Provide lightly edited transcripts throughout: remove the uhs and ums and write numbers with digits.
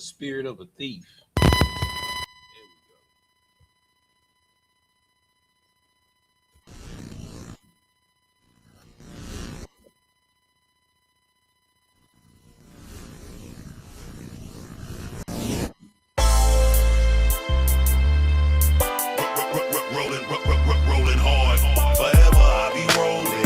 spirit of a thief. Rolling hard, forever I'll be rolling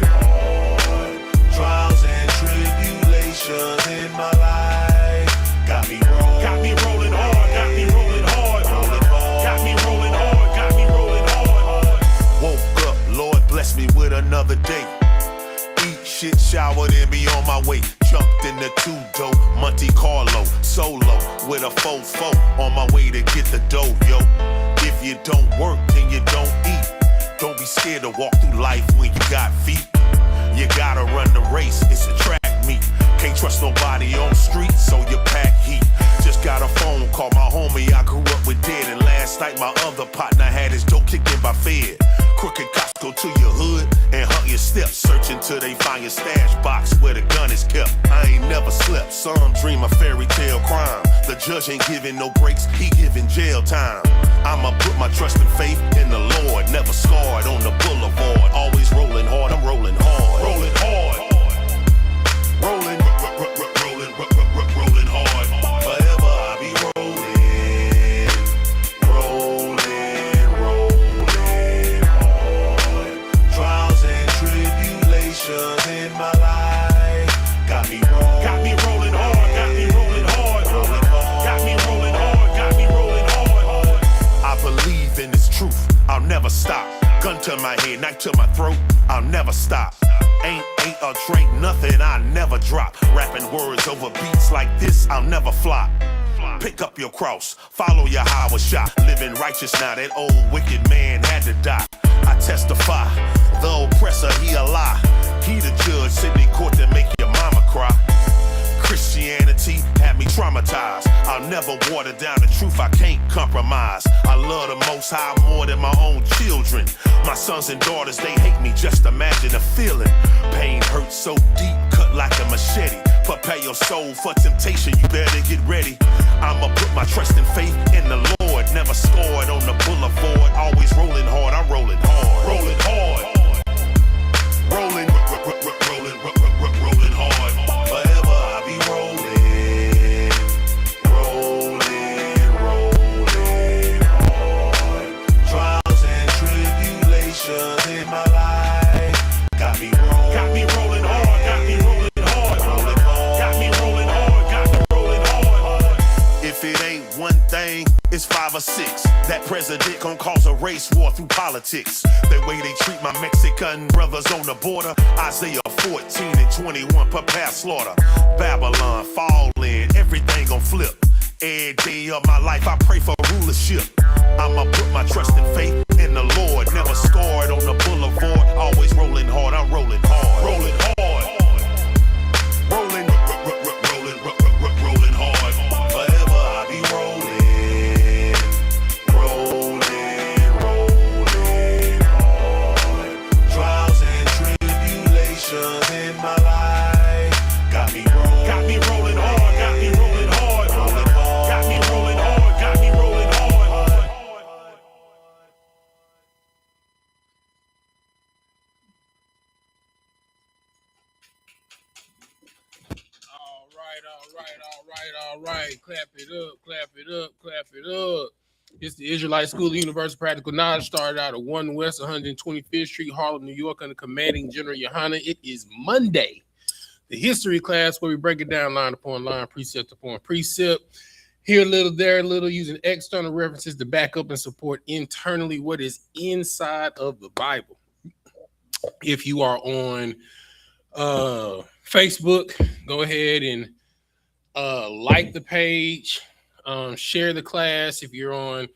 hard. Trials and tribulations in my life got me rolling hard, got me rolling hard, got me rolling hard, got me rolling hard. Woke up, Lord bless me with another day. Eat shit, showered, and be on my way. Jumped in the two-door, Monte Carlo, solo, with a 4-4, on my way to get the dough, yo. If you don't work, then you don't eat. Don't be scared to walk through life when you got feet. You gotta run the race, it's a track meet. Can't trust nobody on the street, so you pack heat. Just got a phone call, my homie I grew up with dead. And last night my other partner had his dope kicked in by Fed. Crooked cops go to your hood and hunt your steps, searching till they find your stash box where the gun is kept. I ain't never slept, some dream a fairy tale crime. The judge ain't giving no breaks, he giving jail time. I'ma put my trust and faith in the Lord, never scarred on the boulevard. Always rolling hard, I'm rolling hard. Rolling hard. Rolling hard. Forever I'll be rolling hard. Trials and tribulations in my life got me rolling hard, got me rolling hard, got me rolling hard, got me rolling hard. I believe in this truth, I'll never stop. Gun to my head, knife to my throat, I'll never stop. Ain't ate or drank nothing, I never drop. Rapping words over beats like this, I'll never flop. Pick up your cross, follow your Yahweh shot. Living righteous now, that old wicked man had to die. I testify, the oppressor, he a lie. He the judge, sitting in court to make your mama cry. Christianity had me traumatized. I'll never water down the truth, I can't compromise. I love the Most High more than my own children. My sons and daughters, they hate me, just imagine the feeling. Pain hurts so deep, cut like a machete. Prepare your soul for temptation, you better get ready. I'ma put my trust and faith in the Lord. Never scored on the boulevard, always rolling hard, I'm rolling hard. Rolling hard. Rolling hard. Forever I'll be rolling hard. Trials and tribulations in my life got me rolling hard, got me rolling hard, got me rolling hard, got me rolling hard. If it ain't one thing, it's 5 or 6. That president gon' cause a race war through politics. The way they treat my Mexican brothers on the border. Isaiah 14 and 21, prepare slaughter. Babylon fall in, everything gon' flip. Every day of my life I pray for rulership. I'ma put my trust and faith in the Lord. Never scored on the boulevard, always rolling hard, I'm rolling hard. Rolling hard. Rolling hard. Forever I'll be rolling hard. Trials and tribulations in my life got me rolling hard, got me rolling hard, got me rolling hard, got me rolling hard. All right. Clap it up, clap it up, clap it up. It's the Israelite School of Universal Practical Knowledge, started out at 1 West 125th Street, Harlem, New York, under commanding General YAHANNA. It is Monday, the history class where we break it down line upon line, precept upon precept. Here a little, there a little, using external references to back up and support internally what is inside of the Bible. If you are on Facebook, go ahead and like the page, share the class. If you're on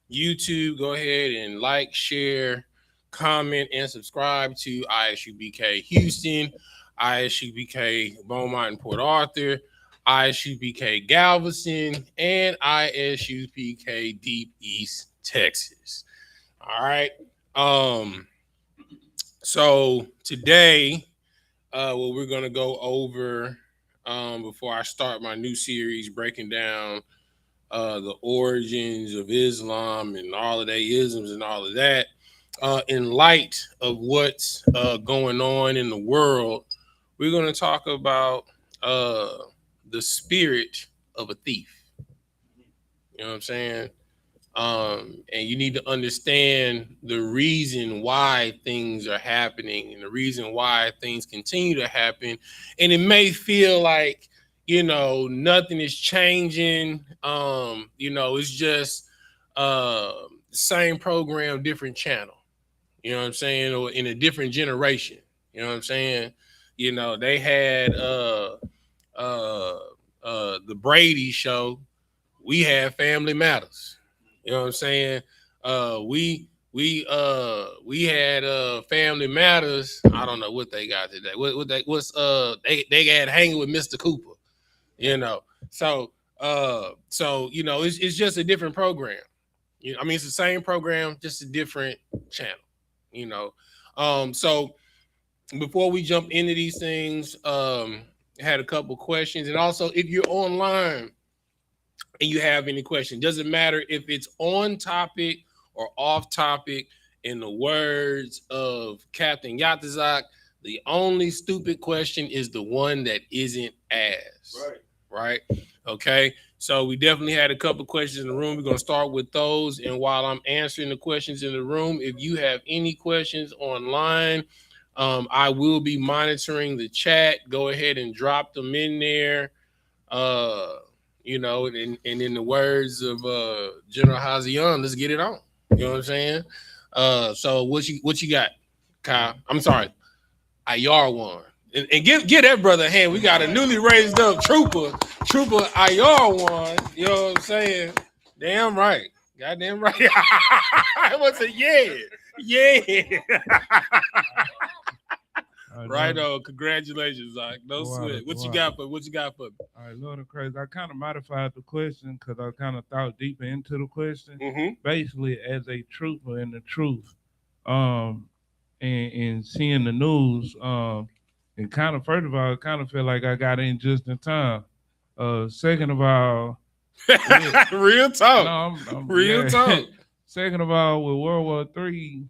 YouTube, go ahead and like, share, comment, and subscribe to I.S.U.P.K. Houston, I.S.U.P.K. Beaumont and Port Arthur, I.S.U.P.K. Galveston, and I.S.U.P.K. Deep East Texas. All right. So today, what we're gonna go over before I start my new series breaking down the origins of Islam and all of their isms and all of that. In light of what's going on in the world, we're going to talk about the spirit of a thief. You know what I'm saying? And you need to understand the reason why things are happening and the reason why things continue to happen. And it may feel like, nothing is changing. It's just same program, different channel. You know what I'm saying? Or in a different generation. You know what I'm saying? They had the Brady show. We had Family Matters. You know what I'm saying? We had Family Matters. I don't know what they got today. They had Hanging with Mr. Cooper. It's just a different program. It's the same program, just a different channel. So before we jump into these things, I had a couple questions, and also if you're online and you have any questions, doesn't matter if it's on topic or off topic. In the words of Captain Yatazak, the only stupid question is the one that isn't asked. Right? Okay. So we definitely had a couple questions in the room. We're going to start with those. And while I'm answering the questions in the room, if you have any questions online, I will be monitoring the chat. Go ahead and drop them in there. And in the words of General Hazian, let's get it on. You know what I'm saying? So what you got, Kyle? I'm sorry, IR one. And give that brother a hand. We got a newly raised up trooper IR one. You know what I'm saying? Damn right. Goddamn right. I was a yeah. Right on. Congratulations, Zach. No sweat. What you got for me? All right, Lord of Crazy. I kind of modified the question because I kind of thought deeper into the question. Mm-hmm. Basically, as a trooper in the truth, and seeing the news, and kind of, first of all, I kind of feel like I got in just in time. Second of all, real talk. No, I'm real talk. Second of all, with World War III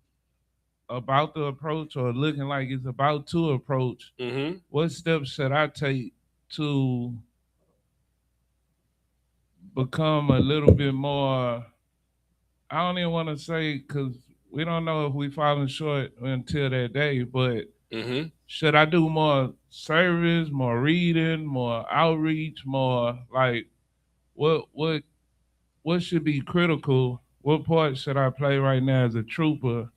about to approach or looking like it's about to approach, mm-hmm. What steps should I take to become a little bit more? I don't even want to say, because we don't know if we falling short until that day, but mm-hmm. should I do more service, more reading, more outreach, more like what should be critical? What part should I play right now as a trooper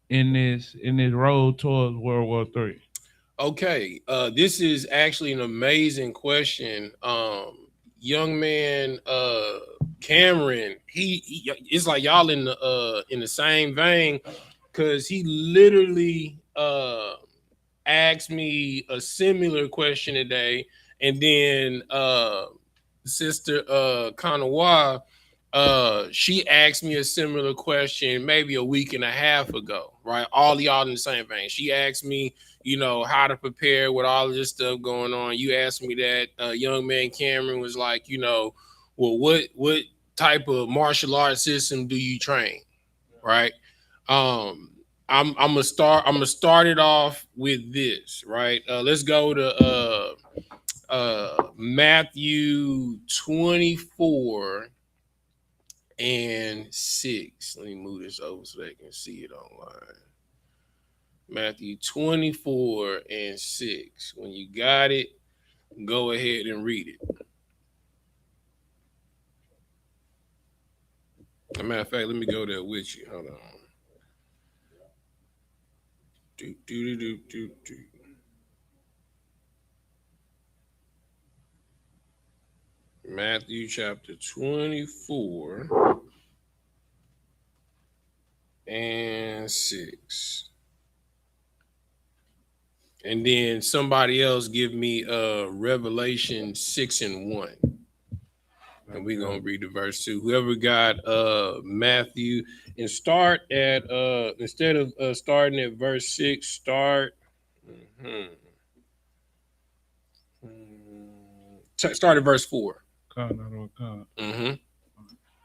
in this road towards World War III? Okay, this is actually an amazing question. Young man, Cameron, he it's like y'all in the same vein, because he literally asked me a similar question today, and then Sister Kanawa, she asked me a similar question maybe a week and a half ago, right? All y'all in the same vein. She asked me, how to prepare with all of this stuff going on. You asked me that. Young man Cameron was like, well, what type of martial arts system do you train, right? I'm gonna start it off with this, right? Let's go to Matthew 24 and 6. Let me move this over so they can see it online. Matthew 24 and 6. When you got it, go ahead and read it. As a matter of fact, let me go there with you. Hold on. Matthew chapter 24 and 6. And then somebody else give me Revelation 6 and 1. And we're gonna read the verse 2. Whoever got Matthew, and start at instead of starting at verse 6, start. Start at verse 4. Mm-hmm.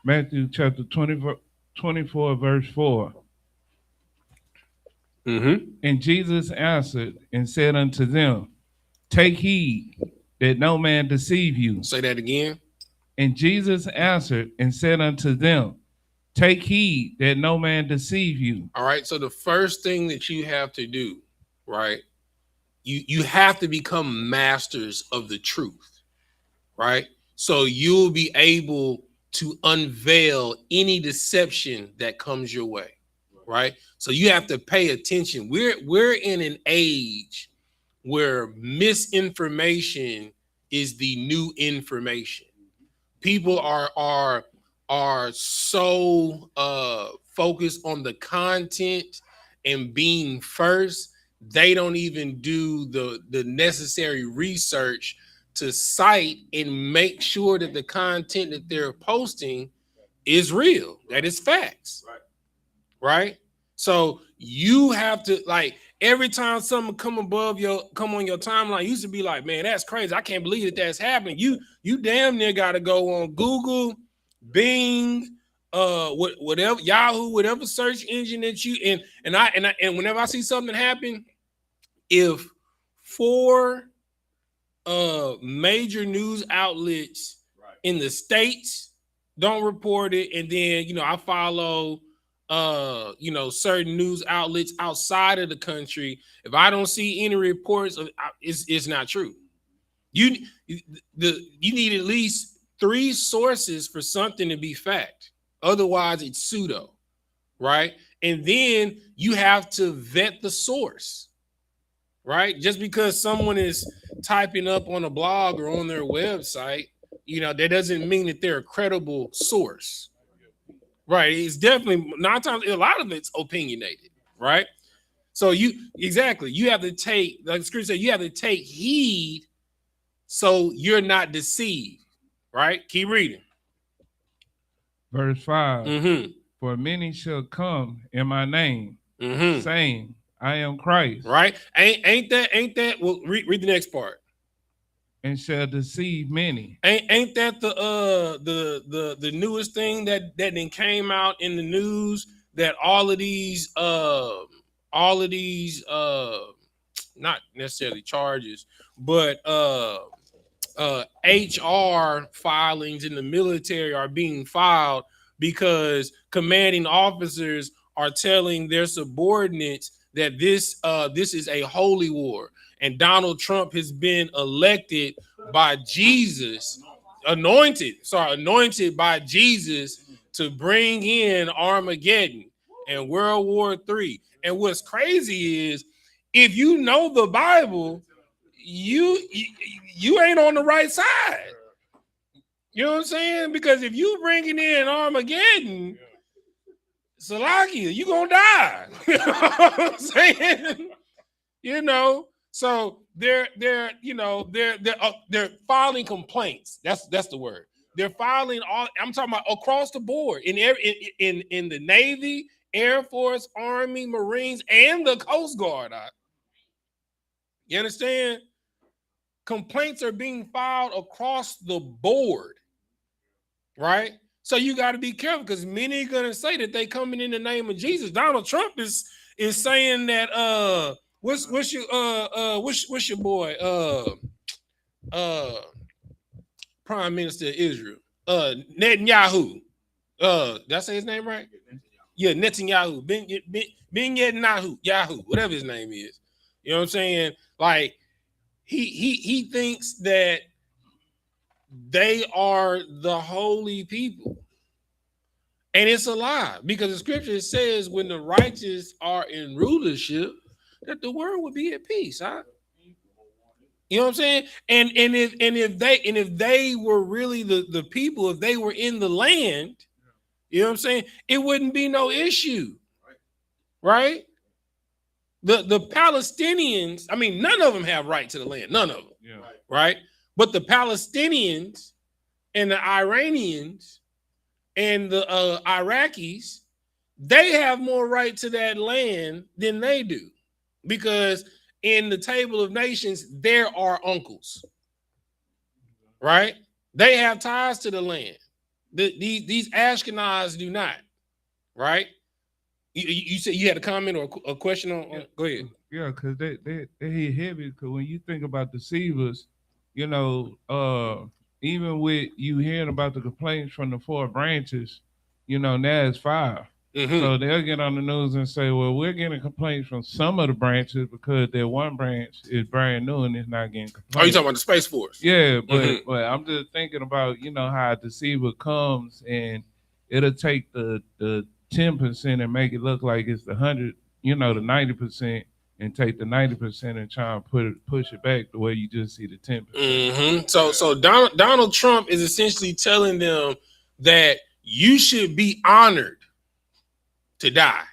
Matthew chapter 24, verse 4. Mm-hmm. And Jesus answered and said unto them, take heed that no man deceive you. Say that again. And Jesus answered and said unto them, take heed that no man deceive you. All right. So the first thing that you have to do, right? You have to become masters of the truth, right? So you'll be able to unveil any deception that comes your way, right? So you have to pay attention. We're in an age where misinformation is the new information. People are so focused on the content and being first, they don't even do the necessary research to cite and make sure that the content that they're posting is real, that is facts, right? So you have to, like, every time something come on your timeline, you used to be like, man, that's crazy. I can't believe that that's happening. You damn near got to go on Google, Bing, whatever, Yahoo, whatever search engine that you and whenever I see something happen, if 4 major news outlets in the States don't report it, and then I follow certain news outlets outside of the country, if I don't see any reports of it's not true. You need at least 3 sources for something to be fact, otherwise it's pseudo, right? And then you have to vet the source, right? Just because someone is typing up on a blog or on their website, that doesn't mean that they're a credible source. Right. It's definitely 9 times, a lot of it's opinionated, right? So you have to take, like the scripture said, you have to take heed so you're not deceived, right? Keep reading. Verse 5. Mm-hmm. For many shall come in my name, Mm-hmm. saying, I am Christ. Right? Ain't that? Well, read the next part. And shall deceive many. Ain't that the newest thing that then came out in the news, that all of these not necessarily charges, but HR filings in the military are being filed because commanding officers are telling their subordinates that this is a holy war, and Donald Trump has been elected by Jesus, anointed by Jesus to bring in Armageddon and World War III. And what's crazy is, if you know the Bible, you ain't on the right side. You know what I'm saying? Because if you bringing in Armageddon, Salakia, you gonna die. You know what I'm saying? So they're filing complaints. That's the word. They're filing all. I'm talking about across the board in the Navy, Air Force, Army, Marines, and the Coast Guard. You understand? Complaints are being filed across the board, right? So you got to be careful, because many are gonna say that they coming in the name of Jesus. Donald Trump is saying that what's your boy Prime Minister of Israel, Netanyahu. Did I say his name right? Yeah, Netanyahu, Ben Netanyahu, whatever his name is. You know what I'm saying? Like, he thinks that they are the holy people. And it's a lie, because the scripture says when the righteous are in rulership, that the world will be at peace. Huh? You know what I'm saying? And if they were really the people, if they were in the land, you know what I'm saying, it wouldn't be no issue. Right? The Palestinians, I mean, none of them have right to the land. None of them. Yeah. Right? But the Palestinians and the Iranians and the Iraqis, they have more right to that land than they do, because in the table of nations, there are uncles. right? They have ties to the land. These Ashkenaz do not, right? You said you had a comment or a question on go ahead. Yeah, because they hit heavy. Because when you think about deceivers, you know, even with you hearing about the complaints from the 4 branches, you know, now it's 5. Mm-hmm. So they'll get on the news and say, well, we're getting complaints from some of the branches because their one branch is brand new and it's not getting complaints. Oh, you talking about the Space Force? Yeah, but I'm just thinking about, you know, how a deceiver comes and it'll take the 10% and make it look like it's the 100, you know, the 90%, and take the 90% and try and push it back the way you just see the 10%. Mm-hmm. So Donald Trump is essentially telling them that you should be honored to die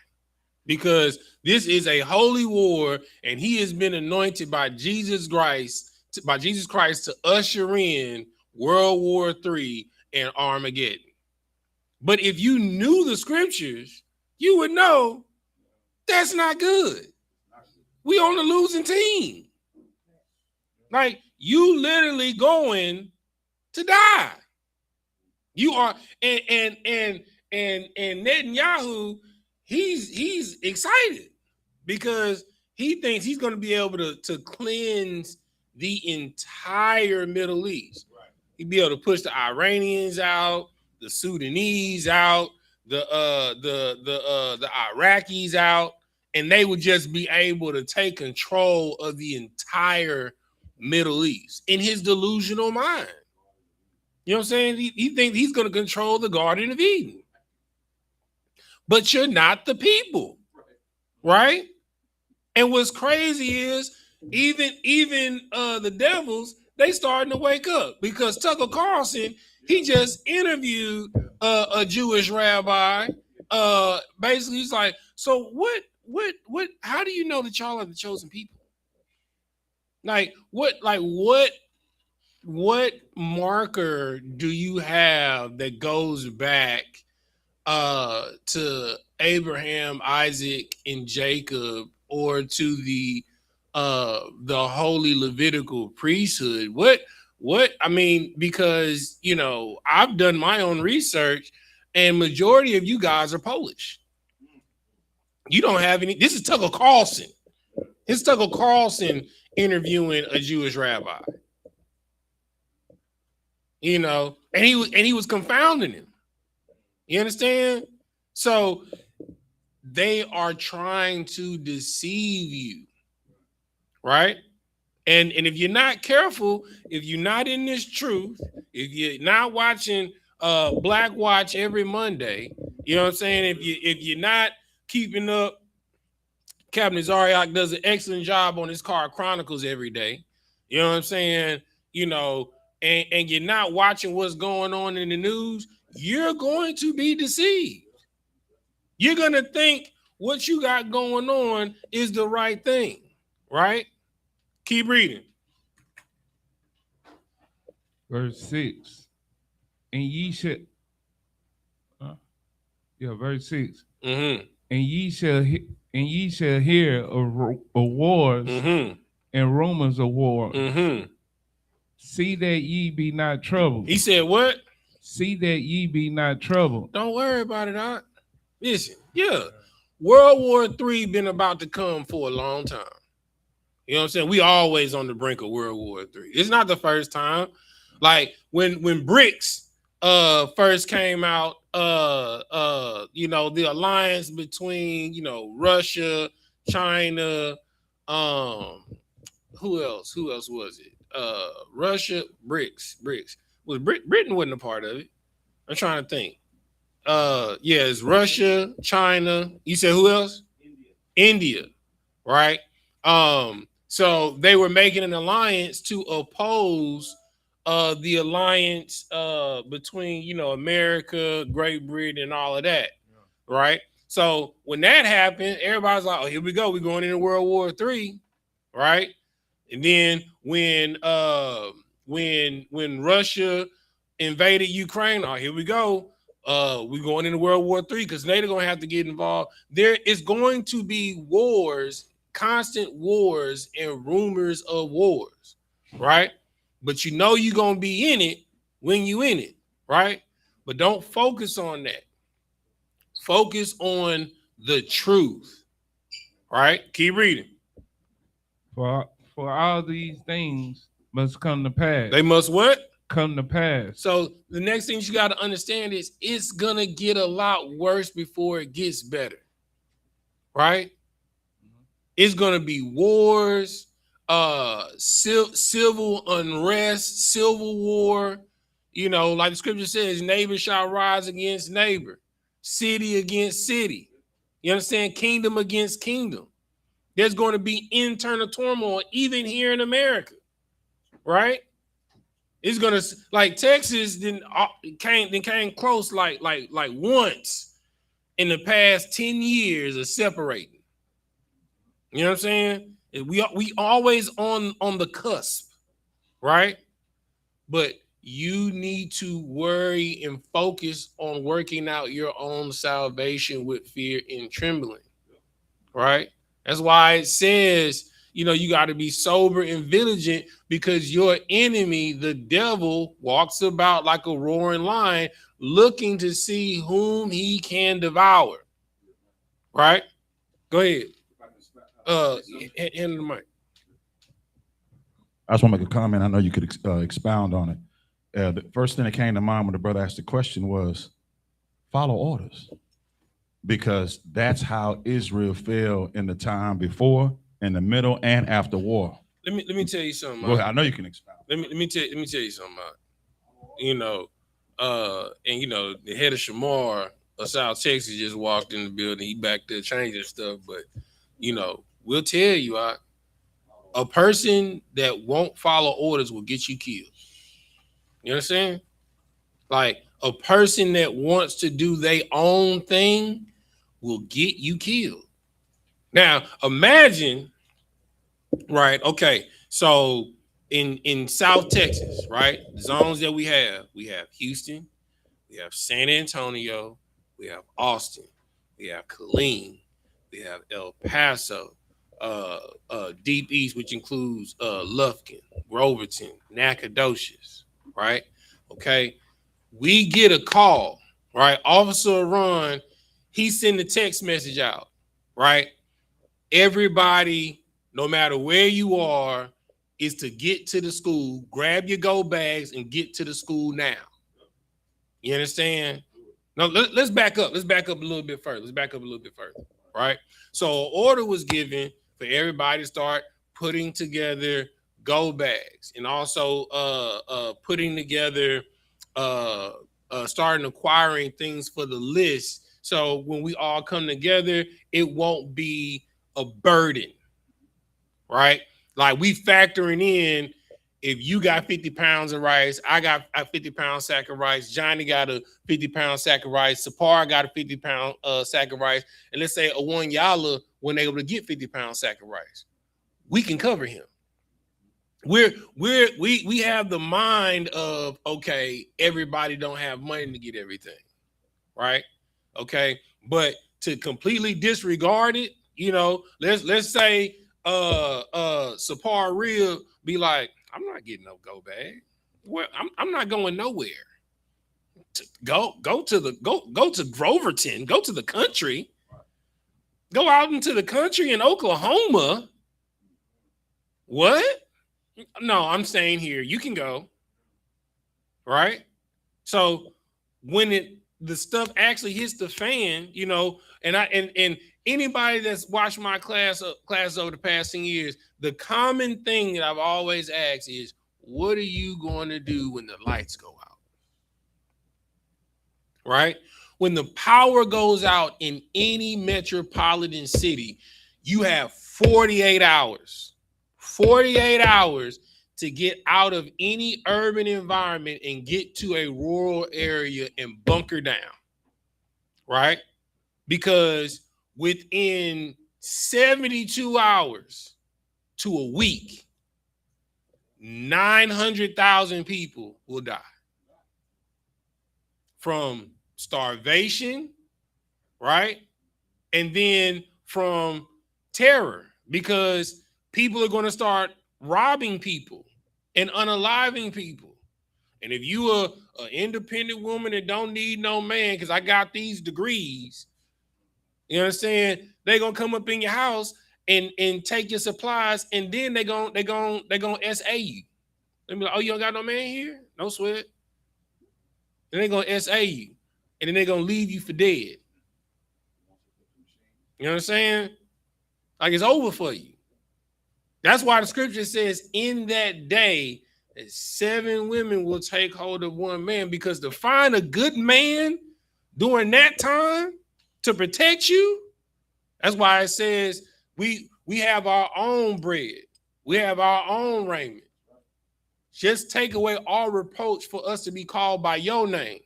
because this is a holy war and he has been anointed by Jesus Christ to usher in World War III and Armageddon. But if you knew the scriptures, you would know that's not good. We on the losing team. Like, you literally going to die. You are, and Netanyahu, he's excited because he thinks he's going to be able to cleanse the entire Middle East. Right. He'd be able to push the Iranians out, the Sudanese out, the Iraqis out, and they would just be able to take control of the entire Middle East in his delusional mind. You know what I'm saying? He thinks he's going to control the Garden of Eden. But you're not the people, right? And what's crazy is even the devils, they starting to wake up because Tucker Carlson, he just interviewed a Jewish rabbi. Basically, he's like, so what? How do you know that y'all are the chosen people? What marker do you have that goes back to Abraham, Isaac, and Jacob, or to the holy Levitical priesthood? What I mean, because you know, I've done my own research, and majority of you guys are Polish. You don't have any. This is Tucker Carlson. This is Tucker Carlson interviewing a Jewish rabbi. You know, and he was confounding him. You understand? So they are trying to deceive you, right? And if you're not careful, if you're not in this truth, if you're not watching Black Watch every Monday, you know what I'm saying? If you're not keeping up, Captain Isupk does an excellent job on his Car Chronicles every day. You know what I'm saying? You know, and you're not watching what's going on in the news, you're going to be deceived. You're going to think what you got going on is the right thing, right? Keep reading. Verse 6. And ye shall, verse 6. Mm-hmm. And ye shall hear of wars and rumors of war. Mm-hmm. See that ye be not troubled. He said what? See that ye be not troubled. Don't worry about it, Aunt. Listen, yeah. World War III been about to come for a long time. You know what I'm saying? We always on the brink of World War III. It's not the first time. Like when BRICS first came out, you know, the alliance between, you know, Russia, China, who else was it? Russia, BRICS. Was Britain wasn't a part of it. I'm trying to think. It's Russia, China. You said who else? India, right? So they were making an alliance to oppose the alliance between, you know, America, Great Britain, and all of that, right? So when that happened, everybody's like, "Oh, here we go. We're going into World War III," right? And then when Russia invaded Ukraine, oh, here we go. We're going into World War III because they're going to have to get involved. There is going to be wars, constant wars, and rumors of wars, right? but you know you're gonna be in it when you in it, right? But don't focus on that. Focus on the truth, right? Keep reading. For all these things must come to pass. They must what? Come to pass. So the next thing you got to understand is it's gonna get a lot worse before it gets better, right? It's gonna be wars, civil unrest, civil war. You know, like the scripture says, neighbor shall rise against neighbor, city against city. You understand? Kingdom against kingdom. There's going to be internal turmoil, even here in America, right? It's gonna, like Texas came close like once in the past 10 years of separating. You know what I'm saying? We always on the cusp, right? But you need to worry and focus on working out your own salvation with fear and trembling, right? That's why it says, you know, you got to be sober and vigilant, because your enemy, the devil, walks about like a roaring lion, looking to see whom he can devour, right? Go ahead. Hand the mic. I just want to make a comment. I know you could expound on it. The first thing that came to mind when the brother asked the question was follow orders, because that's how Israel fell in the time before, in the middle, and after war. Let me tell you something. Go ahead. I know you can expound. Let me tell you something. You know, and you know, the head of Shamar of South Texas just walked in the building. He back there changing stuff, but you know, we'll tell you, a person that won't follow orders will get you killed. You understand? Like a person that wants to do their own thing will get you killed. Now, imagine, right? Okay, so in South Texas, right? The zones that we have Houston, we have San Antonio, we have Austin, we have Killeen, we have El Paso, Deep East, which includes Lufkin, Groverton, Nacogdoches, right? Okay, we get a call, right? Officer Ron, he sent a text message out, right? Everybody, no matter where you are, is to get to the school, grab your go bags and get to the school now. You understand? Now let's back up. Let's back up a little bit further. Right? So an order was given for everybody to start putting together go bags, and also putting together starting acquiring things for the list. So when we all come together, it won't be a burden, right? Like we factoring in, if you got 50 pounds of rice, I got a 50-pound sack of rice, Johnny got a 50-pound sack of rice, Sapar got a 50-pound sack of rice, and let's say a one Yala wasn't able to get 50-pound sack of rice, we can cover him. We have the mind of, okay, everybody don't have money to get everything, right? Okay, but to completely disregard it, you know, let's say Sapar Real be like, I'm not getting no go bag. Well, I'm not going nowhere. Go to Groverton, go to the country, go out into the country in Oklahoma. What? No, I'm staying here. You can go. Right? So when the stuff actually hits the fan, you know, and anybody that's watched my class over the past 10 years, the common thing that I've always asked is, what are you going to do when the lights go out? Right? When the power goes out in any metropolitan city, you have 48 hours to get out of any urban environment and get to a rural area and bunker down, right? Because within 72 hours to a week, 900,000 people will die from starvation, right? And then from terror, because people are going to start robbing people. and unaliving people. And if you are an independent woman that don't need no man, because I got these degrees, you understand? They're gonna come up in your house and take your supplies, and then they gonna SA you. They be like, oh, you don't got no man here? No sweat. Then they gonna SA you, and then they gonna leave you for dead. You know what I'm saying? Like it's over for you. That's why the scripture says, in that day, that 7 women will take hold of one man, because to find a good man during that time to protect you, that's why it says we have our own bread. We have our own raiment. Just take away all reproach for us to be called by your name.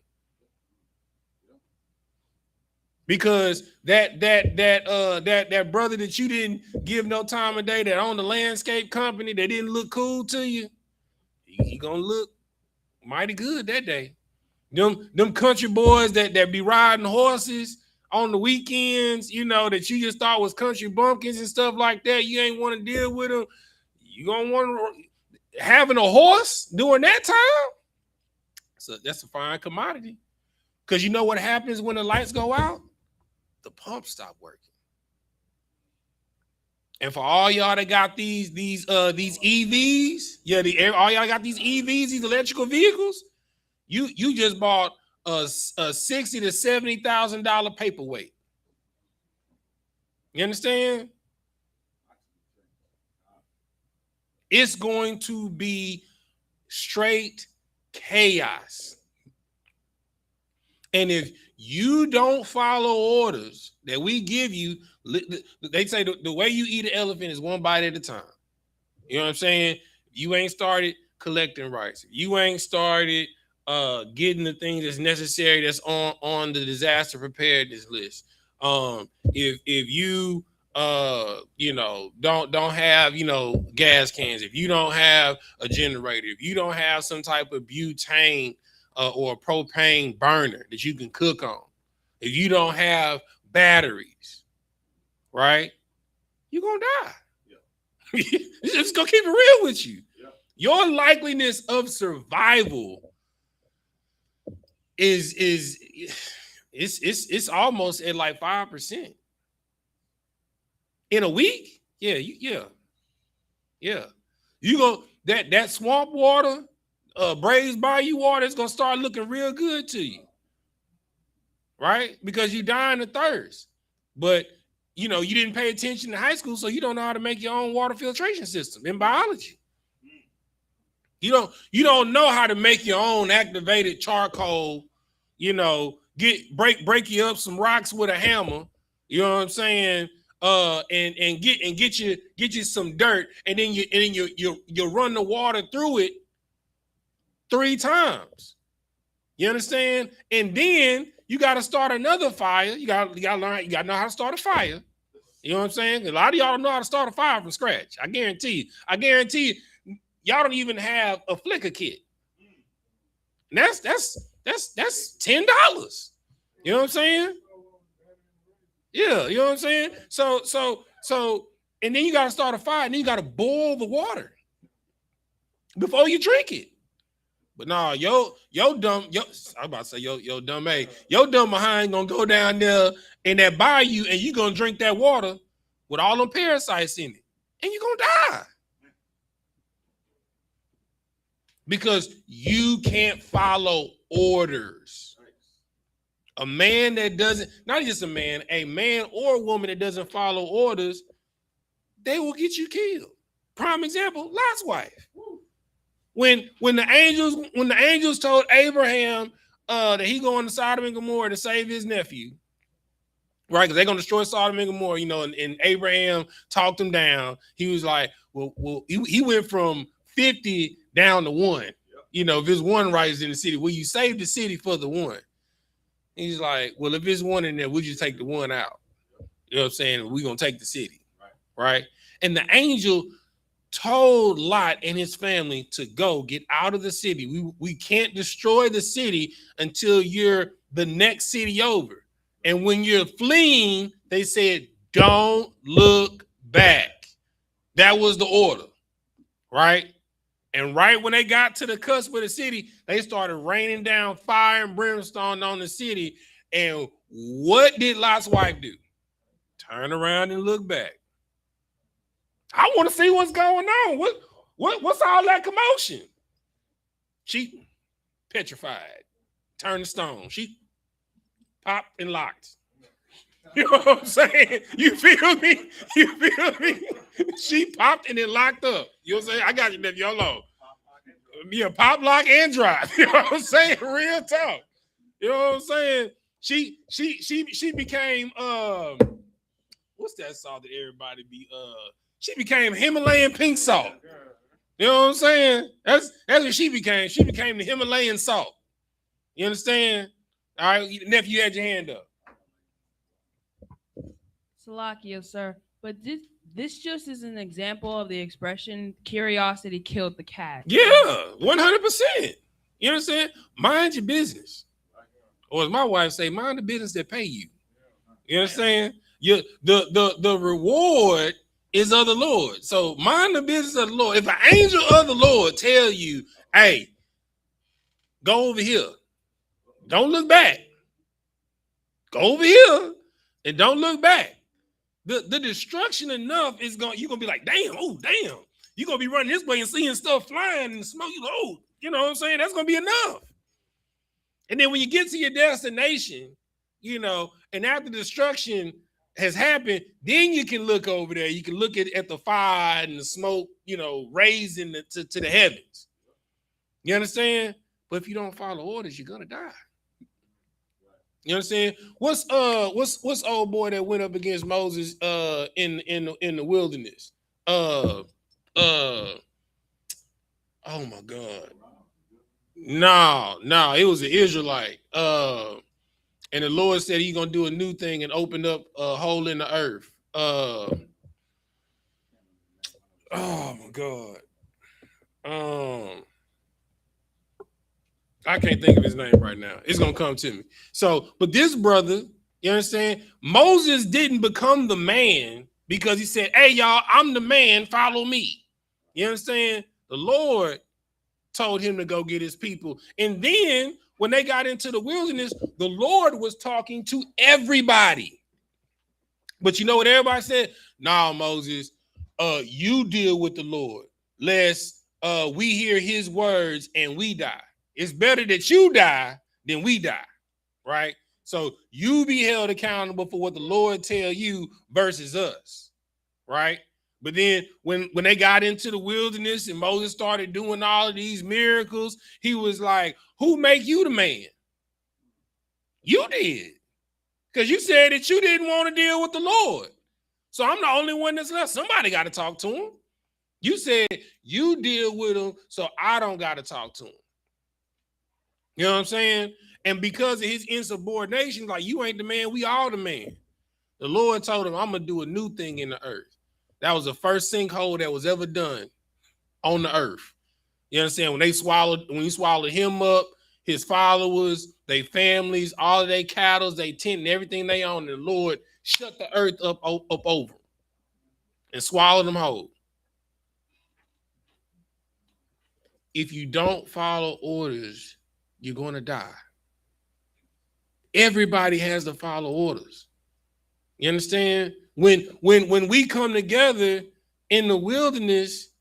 Because that brother that you didn't give no time of day, that owned the landscape company, that didn't look cool to you, he gonna look mighty good that day. Them country boys that be riding horses on the weekends, you know, that you just thought was country bumpkins and stuff like that, you ain't want to deal with them. You gonna want to having a horse during that time. So that's a fine commodity. Because you know what happens when the lights go out? The pumps stop working. And for all y'all that got these EVs, all y'all got these EVs, these electrical vehicles, you just bought a $60,000 to $70,000 paperweight. You understand? It's going to be straight chaos. And if you don't follow orders that we give you, they say the way you eat an elephant is one bite at a time. You know what I'm saying? You ain't started collecting rights. You ain't started getting the things that's necessary that's on the disaster preparedness list. If you don't have gas cans, if you don't have a generator, if you don't have some type of butane or a propane burner that you can cook on, if you don't have batteries, right, you're gonna die. Yeah. Just gonna keep it real with you. Yeah. Your likeliness of survival is it's almost at like 5% in a week. Yeah. You go that swamp water, braised bayou water is gonna start looking real good to you, right? Because you're dying of thirst, but you didn't pay attention in high school, so you don't know how to make your own water filtration system in biology. You don't know how to make your own activated charcoal. Break you up some rocks with a hammer. You know what I'm saying? And get you some dirt, and then you run the water through it 3 times. You understand? And then you got to start another fire. You got to learn. You got to know how to start a fire. You know what I'm saying? A lot of y'all don't know how to start a fire from scratch. I guarantee you, y'all don't even have a flicker kit. And that's $10. You know what I'm saying? Yeah, you know what I'm saying? So, and then you got to start a fire, and then you got to boil the water before you drink it. But nah, I'm about to say yo dumb A, your dumb behind gonna go down there in that bayou, and you gonna drink that water with all them parasites in it, and you gonna die because you can't follow orders. A man that doesn't, not just a man or a woman that doesn't follow orders, they will get you killed. Prime example, Lot's wife. When the angels told Abraham that he going to Sodom and Gomorrah to save his nephew, right? Because they're gonna destroy Sodom and Gomorrah, and Abraham talked him down. He was like, well, he went from 50 down to 1. If there's 1 righteous in the city, will you save the city for the 1? He's like, well, if there's 1 in there, we'll just take the 1 out. You know what I'm saying? We're gonna take the city, right? And the angel told Lot and his family to go get out of the city. We can't destroy the city until you're the next city over. And when you're fleeing, they said, don't look back. That was the order, right? And right when they got to the cusp of the city, they started raining down fire and brimstone on the city. And what did Lot's wife do? Turn around and look back. I want to see what's going on. What's all that commotion? She petrified, turned to stone. She popped and locked. You know what I'm saying? You feel me? You feel me? She popped and then locked up. You know what I'm saying? I got you, nephew. Hold on. Yeah, pop, lock, and drive. You know what I'm saying? Real talk. You know what I'm saying? She became what's that salt that everybody be she became Himalayan pink salt. You know what I'm saying? That's what she became. She became the Himalayan salt. You understand? All right, nephew, you had your hand up. Salakia, sir. But this just is an example of the expression curiosity killed the cat. Yeah, 100%. You understand? Mind your business. Or as my wife say, mind the business that pay you. You understand? The reward is of the Lord. So mind the business of the Lord. If an angel of the Lord tell you, hey, go over here. Don't look back. Go over here and don't look back. The destruction enough is you're gonna be like, damn, oh damn. You're gonna be running this way and seeing stuff flying and smoke. You know what I'm saying? That's gonna be enough. And then when you get to your destination, and after destruction has happened, then you can look over there. You can look at the fire and the smoke, raising to the heavens. You understand? But if you don't follow orders, you're gonna die. You understand? What's old boy that went up against Moses in the wilderness? Oh my God. No, it was an Israelite. And the Lord said he's gonna do a new thing and open up a hole in the earth. Oh my God. I can't think of his name right now. It's gonna come to me. So, but this brother, you understand? Moses didn't become the man because he said, hey, y'all, I'm the man, follow me. You understand? The Lord told him to go get his people. And then when they got into the wilderness, the Lord was talking to everybody. But you know what everybody said? Nah, Moses, you deal with the Lord, lest we hear his words and we die. It's better that you die than we die, right? So you be held accountable for what the Lord tell you versus us, right? But then when they got into the wilderness and Moses started doing all of these miracles, he was like, who make you the man? You did. Because you said that you didn't want to deal with the Lord. So I'm the only one that's left. Somebody got to talk to him. You said you deal with him, so I don't got to talk to him. You know what I'm saying? And because of his insubordination, like, you ain't the man, we all the man. The Lord told him, I'm going to do a new thing in the earth. That was the first sinkhole that was ever done on the earth. You understand? When you swallowed him up, his followers, their families, all of their cattle, their tent, and everything they own, the Lord shut the earth up over them and swallowed them whole. If you don't follow orders, you're going to die. Everybody has to follow orders. You understand? When we come together in the wilderness,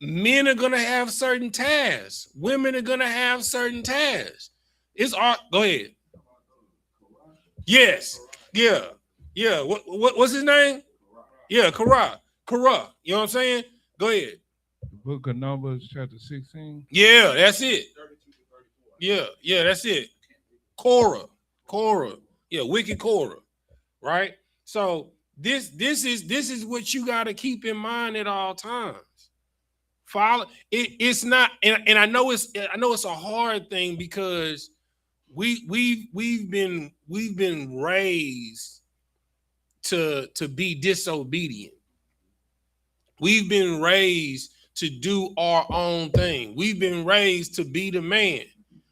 men are going to have certain tasks. Women are going to have certain tasks. It's all, go ahead. Yes. Yeah. What's his name? Yeah, Korah. You know what I'm saying? Go ahead. The book of Numbers, chapter 16. Yeah, that's it. Yeah, that's it. Korah. Yeah, wicked Korah. Right? So this is what you got to keep in mind at all times. Follow it. It's not, and I know it's a hard thing because we've been raised to be disobedient. We've been raised to do our own thing. We've been raised to be the man.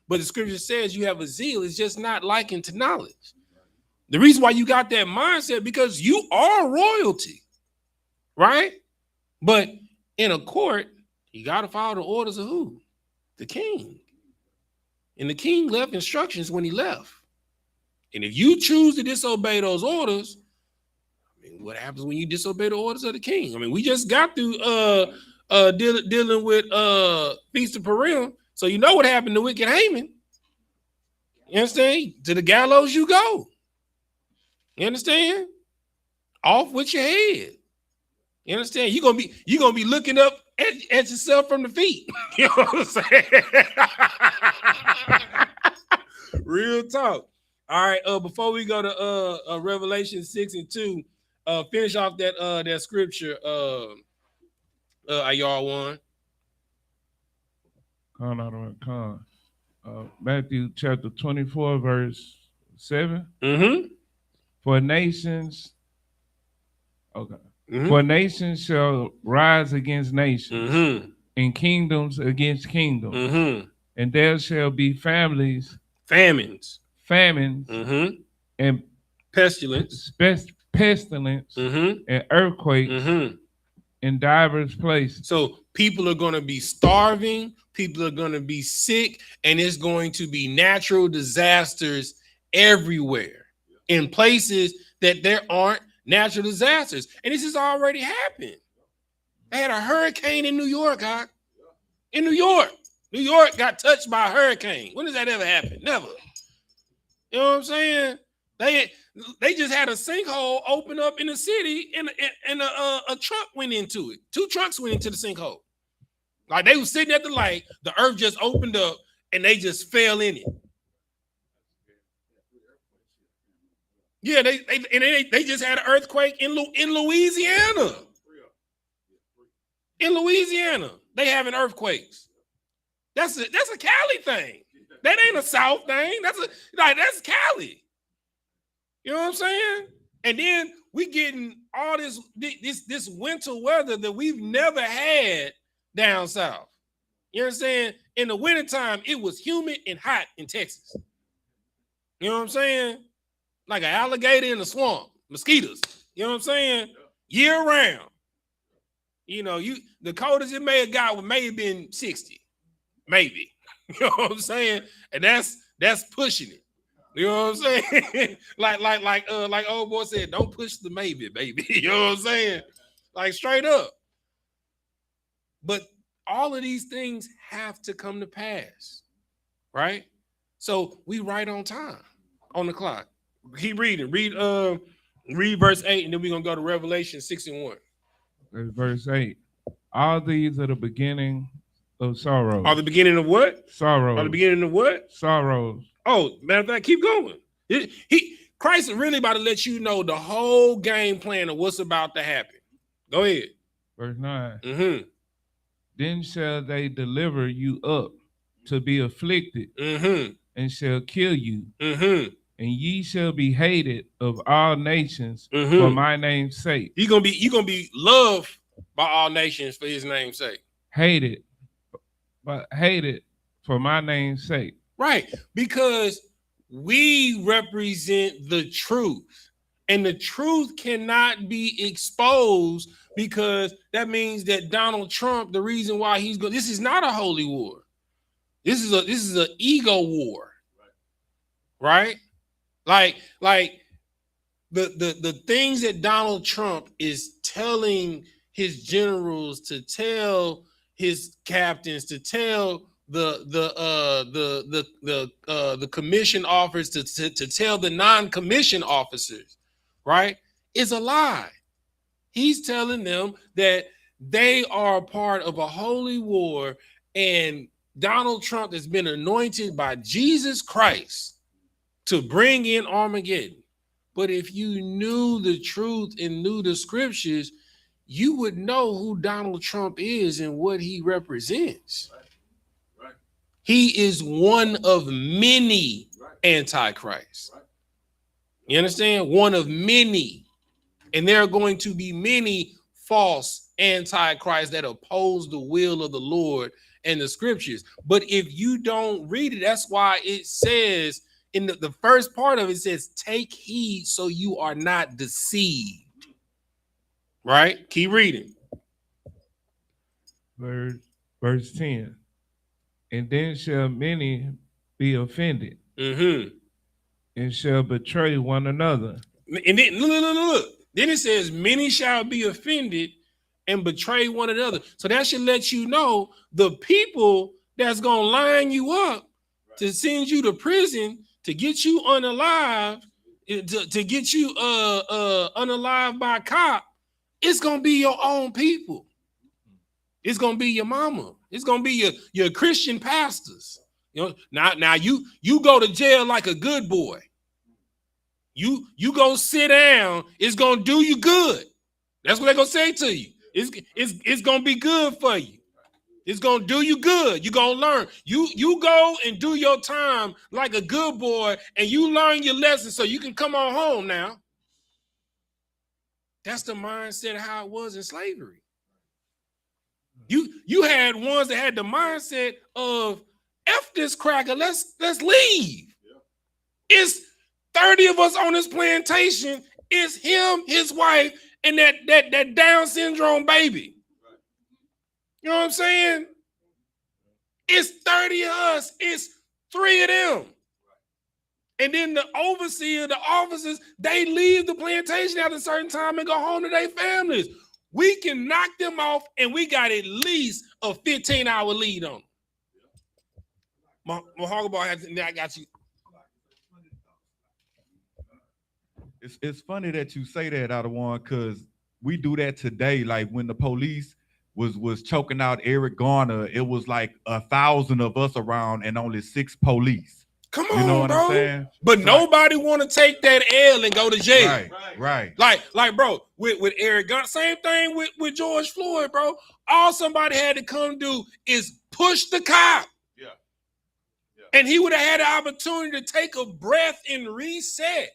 But the scripture says you have a zeal. It's just not likened to knowledge. The reason why you got that mindset, because you are royalty, right? But in a court, You got to follow the orders of who? The king. And the king left instructions when he left. And if you choose to disobey those orders, I mean, what happens when you disobey the orders of the king? I mean, we just got through dealing with Feast of Purim, so you know what happened to wicked Haman. You understand? To the gallows you go. You understand? Off with your head. You understand? You're gonna be looking up at yourself from the feet. You know what I'm saying? Real talk. All right. Before we go to Revelation 6 and 2, finish off that scripture. Are y'all one? Matthew chapter 24, verse 7. Mm-hmm. For nations, okay. Mm-hmm. For nations shall rise against nations, Mm-hmm. and kingdoms against kingdoms, Mm-hmm. and there shall be famines, Mm-hmm. and Pestilence. pestilence, Mm-hmm. and earthquakes Mm-hmm. in diverse places. So people are going to be starving, people are going to be sick, and it's going to be natural disasters everywhere in places that there aren't natural disasters. And this has already happened. They had a hurricane in New York, huh? In New York. New York got touched by a hurricane. When does that ever happen? Never. You know what I'm saying? They just had a sinkhole open up in the city, and a truck went into it. 2 trucks went into the sinkhole. Like they were sitting at the light, the earth just opened up, and they just fell in it. Yeah, they just had an earthquake in Louisiana. In Louisiana, they having earthquakes. That's a Cali thing. That ain't a South thing. That's Cali. You know what I'm saying? And then we getting all this winter weather that we've never had down south. You know what I'm saying? In the wintertime, it was humid and hot in Texas. You know what I'm saying? Like an alligator in the swamp, mosquitoes. You know what I'm saying? Year round. You know, the coldest it may have got may have been 60, maybe. You know what I'm saying? And that's pushing it. You know what I'm saying? like old boy said, don't push the maybe, baby. You know what I'm saying? Like straight up. But all of these things have to come to pass, right? So we right on time, on the clock. Keep reading. Read verse 8, and then we're gonna go to Revelation 6 and 1. Verse 8. All these are the beginning of sorrows. Are the beginning of what? Sorrows. Are the beginning of what? Sorrows. Oh, matter of fact, keep going. Christ is really about to let you know the whole game plan of what's about to happen. Go ahead. Verse 9. Mm-hmm. Then shall they deliver you up to be afflicted, Mm-hmm. and shall kill you, Mm-hmm. and ye shall be hated of all nations Mm-hmm. for my name's sake. You're gonna be loved by all nations for his name's sake. Hated for my name's sake. Right, because we represent the truth, and the truth cannot be exposed, because that means that Donald Trump, the reason why he's going, this is not a holy war. This is an ego war, right? Like the things that Donald Trump is telling his generals to tell his captains, to tell the commission officers, to tell the non-commissioned officers, right, is a lie. He's telling them that they are a part of a holy war, and Donald Trump has been anointed by Jesus Christ to bring in Armageddon. But if you knew the truth and knew the scriptures, you would know who Donald Trump is and what he represents. Right. He is one of many antichrists. You understand? One of many. And there are going to be many false antichrists that oppose the will of the Lord and the scriptures. But if you don't read it, that's why it says in the first part of it, says, take heed so you are not deceived. Right? Keep reading. Verse verse 10. And then shall many be offended Mm-hmm. and shall betray one another. And then look. Then it says, many shall be offended and betray one another. So that should let you know the people that's gonna line you up to send you to prison, to get you unalive, to get you unalive by a cop. It's gonna be your own people. It's gonna be your mama. It's gonna be your Christian pastors. You know, now you go to jail like a good boy. You go sit down, it's gonna do you good. That's what they're gonna say to you. It's gonna be good for you. It's gonna do you good. You're gonna learn. You go and do your time like a good boy, and you learn your lesson so you can come on home now. That's the mindset of how it was in slavery. You had ones that had the mindset of F this cracker, let's leave. It's 30 of us on this plantation. It's him, his wife, and that Down syndrome baby. You know what I'm saying? It's 30 of us. It's 3 of them. And then the overseer, the officers, they leave the plantation at a certain time and go home to their families. We can knock them off, and we got at least a 15-hour lead on them. Mahogany has, I got you. It's funny that you say that, out of one, because we do that today. Like when the police was choking out Eric Garner, it was like 1,000 of us around and only 6 police. Come on, you know what bro. I'm saying? But nobody want to take that L and go to jail. Right. Like, bro, with Eric Garner, same thing with George Floyd, bro. All somebody had to come do is push the cop. Yeah. And he would have had the opportunity to take a breath and reset.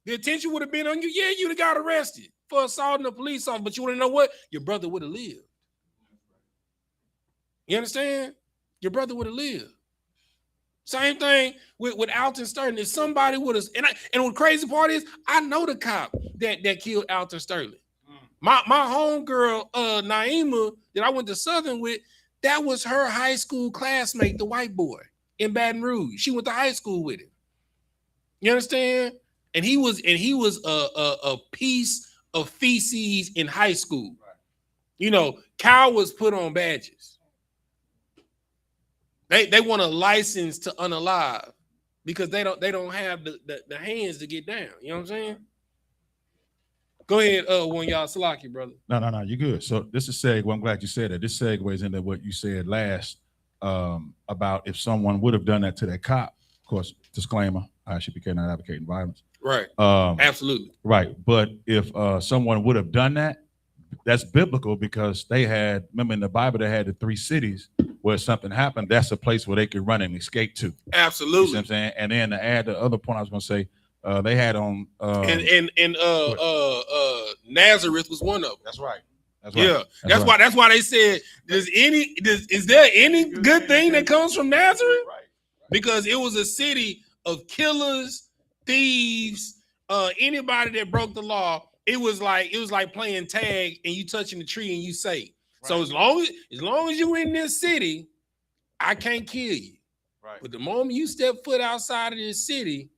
The attention would have been on you. Yeah, you'd have got arrested for assaulting a police officer, but you want to know what? Your brother would have lived. You understand? Your brother would have lived. Same thing with Alton Sterling. If somebody would have, and the crazy part is, I know the cop that killed Alton Sterling. My homegirl, Naima, that I went to Southern with, that was her high school classmate, the white boy in Baton Rouge. She went to high school with him. You understand? And he was a piece of feces in high school. You know, cowards put on badges. They want a license to unalive because they don't have the hands to get down. You know what I'm saying? Go ahead, one y'all Salaki, brother. No, you're good. So this is segue. I'm glad you said that. This segues into what you said last about if someone would have done that to that cop. Of course, disclaimer: I.S.U.P.K not advocating violence. Right. Absolutely. Right. But if someone would have done that, that's biblical because they had, remember in the Bible, they had the 3 cities where something happened. That's a place where they could run and escape to. Absolutely. You see what I'm saying? And then to add the other point I was going to say, they had on. Nazareth was one of them. That's right. Yeah. That's why they said, is there any good thing that comes from Nazareth? Right. Because it was a city of killers, thieves, anybody that broke the law. It was like playing tag and you touching the tree and you safe. Right. So as long as you're in this city, I can't kill you. Right. But the moment you step foot outside of this city,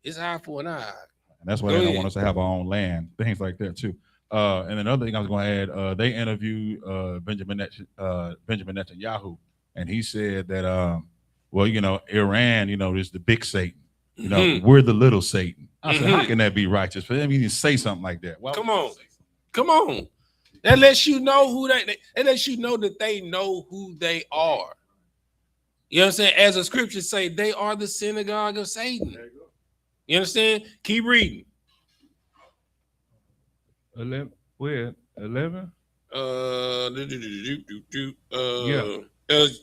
it's eye for an eye. And that's why they don't want us to have our own land, things like that too. And another thing I was going to add, they interviewed Benjamin Netanyahu, and he said that, well, you know, Iran, you know, is the big Satan. You know, we're the little Satan. I said, how can that be righteous for them? You need to say something like that. Come on. That lets you know who that lets you know that they know who they are. You know what I'm saying? As the scriptures say, they are the synagogue of Satan. You understand? Keep reading. 11. Where? 11?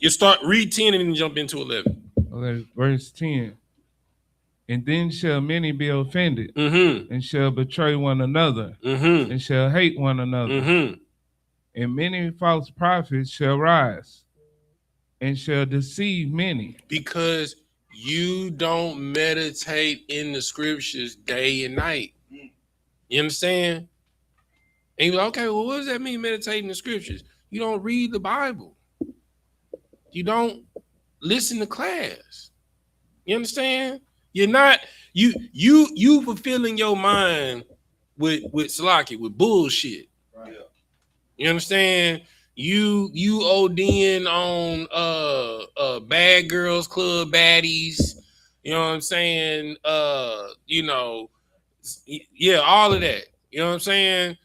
You start read 10 and then jump into 11. Okay, verse 10. And then shall many be offended, and shall betray one another, and shall hate one another. And many false prophets shall rise, and shall deceive many. Because you don't meditate in the scriptures day and night. You understand? And you're like, okay, well, what does that mean, meditate in the scriptures? You don't read the Bible. You don't listen to class. You understand? You're not you fulfilling your mind with Salaki, with bullshit. Right. You understand? You ODing on bad girls club baddies. You know what I'm saying? You know, yeah, all of that. You know what I'm saying?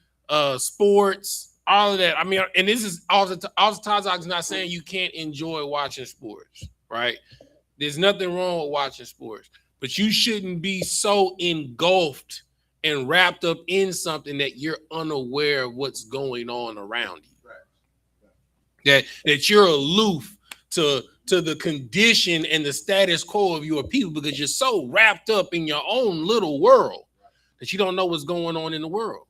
Sports, all of that. I mean, and this is all the times I'm not saying you can't enjoy watching sports, right? There's nothing wrong with watching sports, but you shouldn't be so engulfed and wrapped up in something that you're unaware of what's going on around you. Right. That you're aloof to the condition and the status quo of your people because you're so wrapped up in your own little world that you don't know what's going on in the world.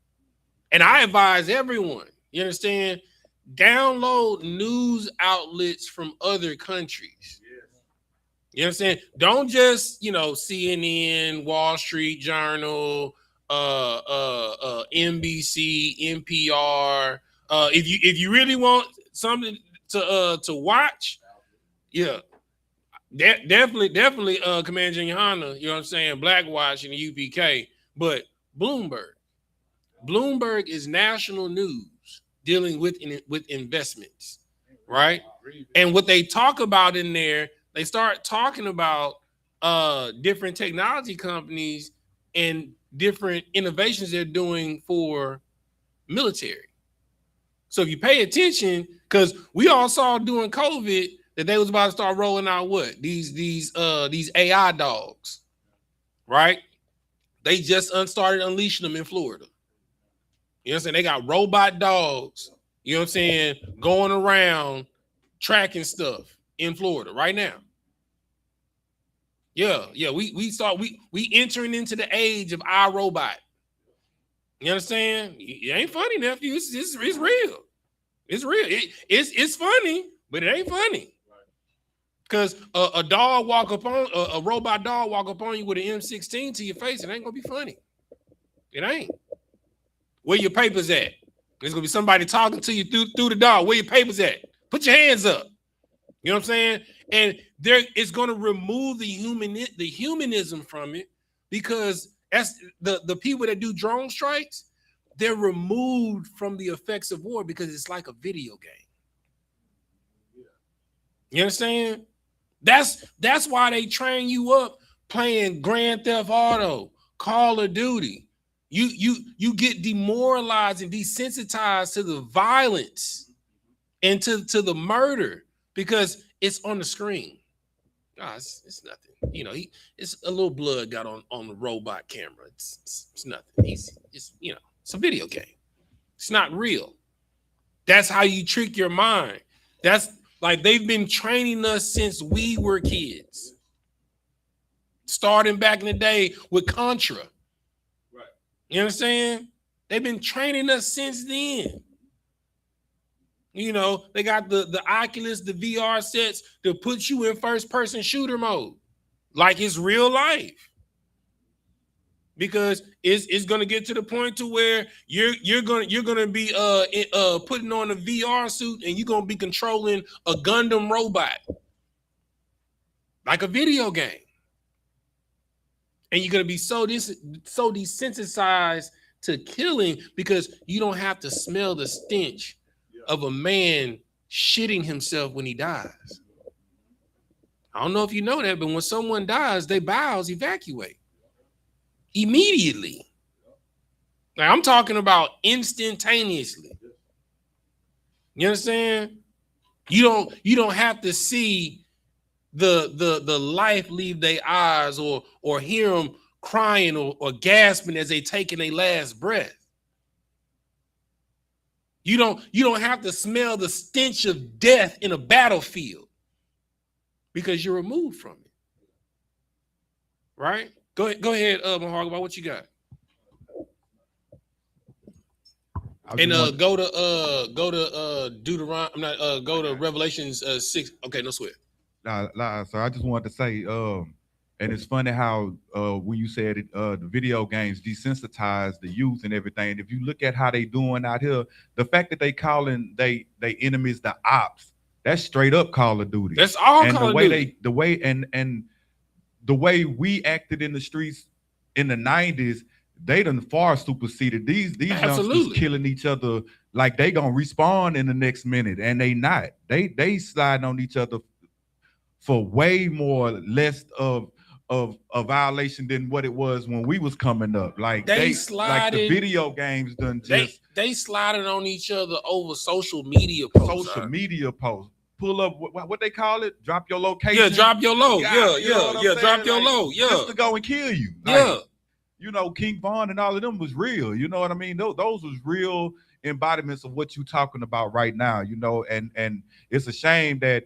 And I advise everyone, you understand, download news outlets from other countries. You understand? Don't just, you know, CNN, Wall Street Journal, NBC, NPR. If you really want something to watch, yeah, definitely, Commander YAHANNA, you know what I'm saying, Black Watch and the UPK, but Bloomberg is national news dealing with investments, right? And what they talk about in there, they start talking about different technology companies and different innovations they're doing for military. So if you pay attention, because we all saw during COVID that they was about to start rolling out what? These AI dogs, right? They just started unleashing them in Florida. You know what I'm saying? They got robot dogs, you know what I'm saying, going around tracking stuff in Florida right now. Yeah, we entering into the age of iRobot. You understand? It ain't funny, nephew. It's real. It's real. It's funny, but it ain't funny. Because a dog walk up on a robot dog walk up on you with an M16 to your face, it ain't gonna be funny. It ain't. Where your papers at? There's gonna be somebody talking to you through the dog. Where your papers at? Put your hands up. You know what I'm saying? And it's going to remove the humanism from it, because that's the people that do drone strikes, they're removed from the effects of war because it's like a video game. You understand? That's why they train you up playing Grand Theft Auto, Call of Duty. You get demoralized and desensitized to the violence and to the murder, because it's on the screen. It's nothing. You know, it's a little blood got on the robot camera. It's nothing. It's you know, it's a video game. It's not real. That's how you trick your mind. That's like they've been training us since we were kids. Starting back in the day with Contra. Right. You understand? They've been training us since then. You know, they got the Oculus, the VR sets to put you in first-person shooter mode, like it's real life. Because it's gonna get to the point to where you're gonna be putting on a VR suit and you're gonna be controlling a Gundam robot, like a video game, and you're gonna be so desensitized to killing because you don't have to smell the stench of a man shitting himself when he dies. I don't know if you know that, but when someone dies, their bowels evacuate immediately. Like, I'm talking about instantaneously. You understand? You don't have to see the life leave their eyes or hear them crying or gasping as they taking their last breath. You don't have to smell the stench of death in a battlefield because you're removed from it. Right? Go ahead, Mahog, about what you got. And go to Deuteronomy. I'm not go to Revelations 6. Okay, no sweat. So I just wanted to say, and it's funny how when you said it, the video games desensitize the youth and everything. If you look at how they doing out here, the fact that they calling they enemies the ops, That's straight up Call of Duty. That's all and Call the of way Duty. the way we acted in the streets in the 90s, they done far superseded these youngsters killing each other like they gonna respawn in the next minute, and they not. They sliding on each other for way more less of a violation than what it was when we was coming up. Like they like the video games done just they sliding on each other over social media posts. Pull up what they call it? Drop your location. Yeah, drop your low. Yeah, drop your like, low. Yeah. Just to go and kill you. Like, you know, King Von and all of them was real. You know what I mean? Those was real embodiments of what you talking about right now, you know, and it's a shame that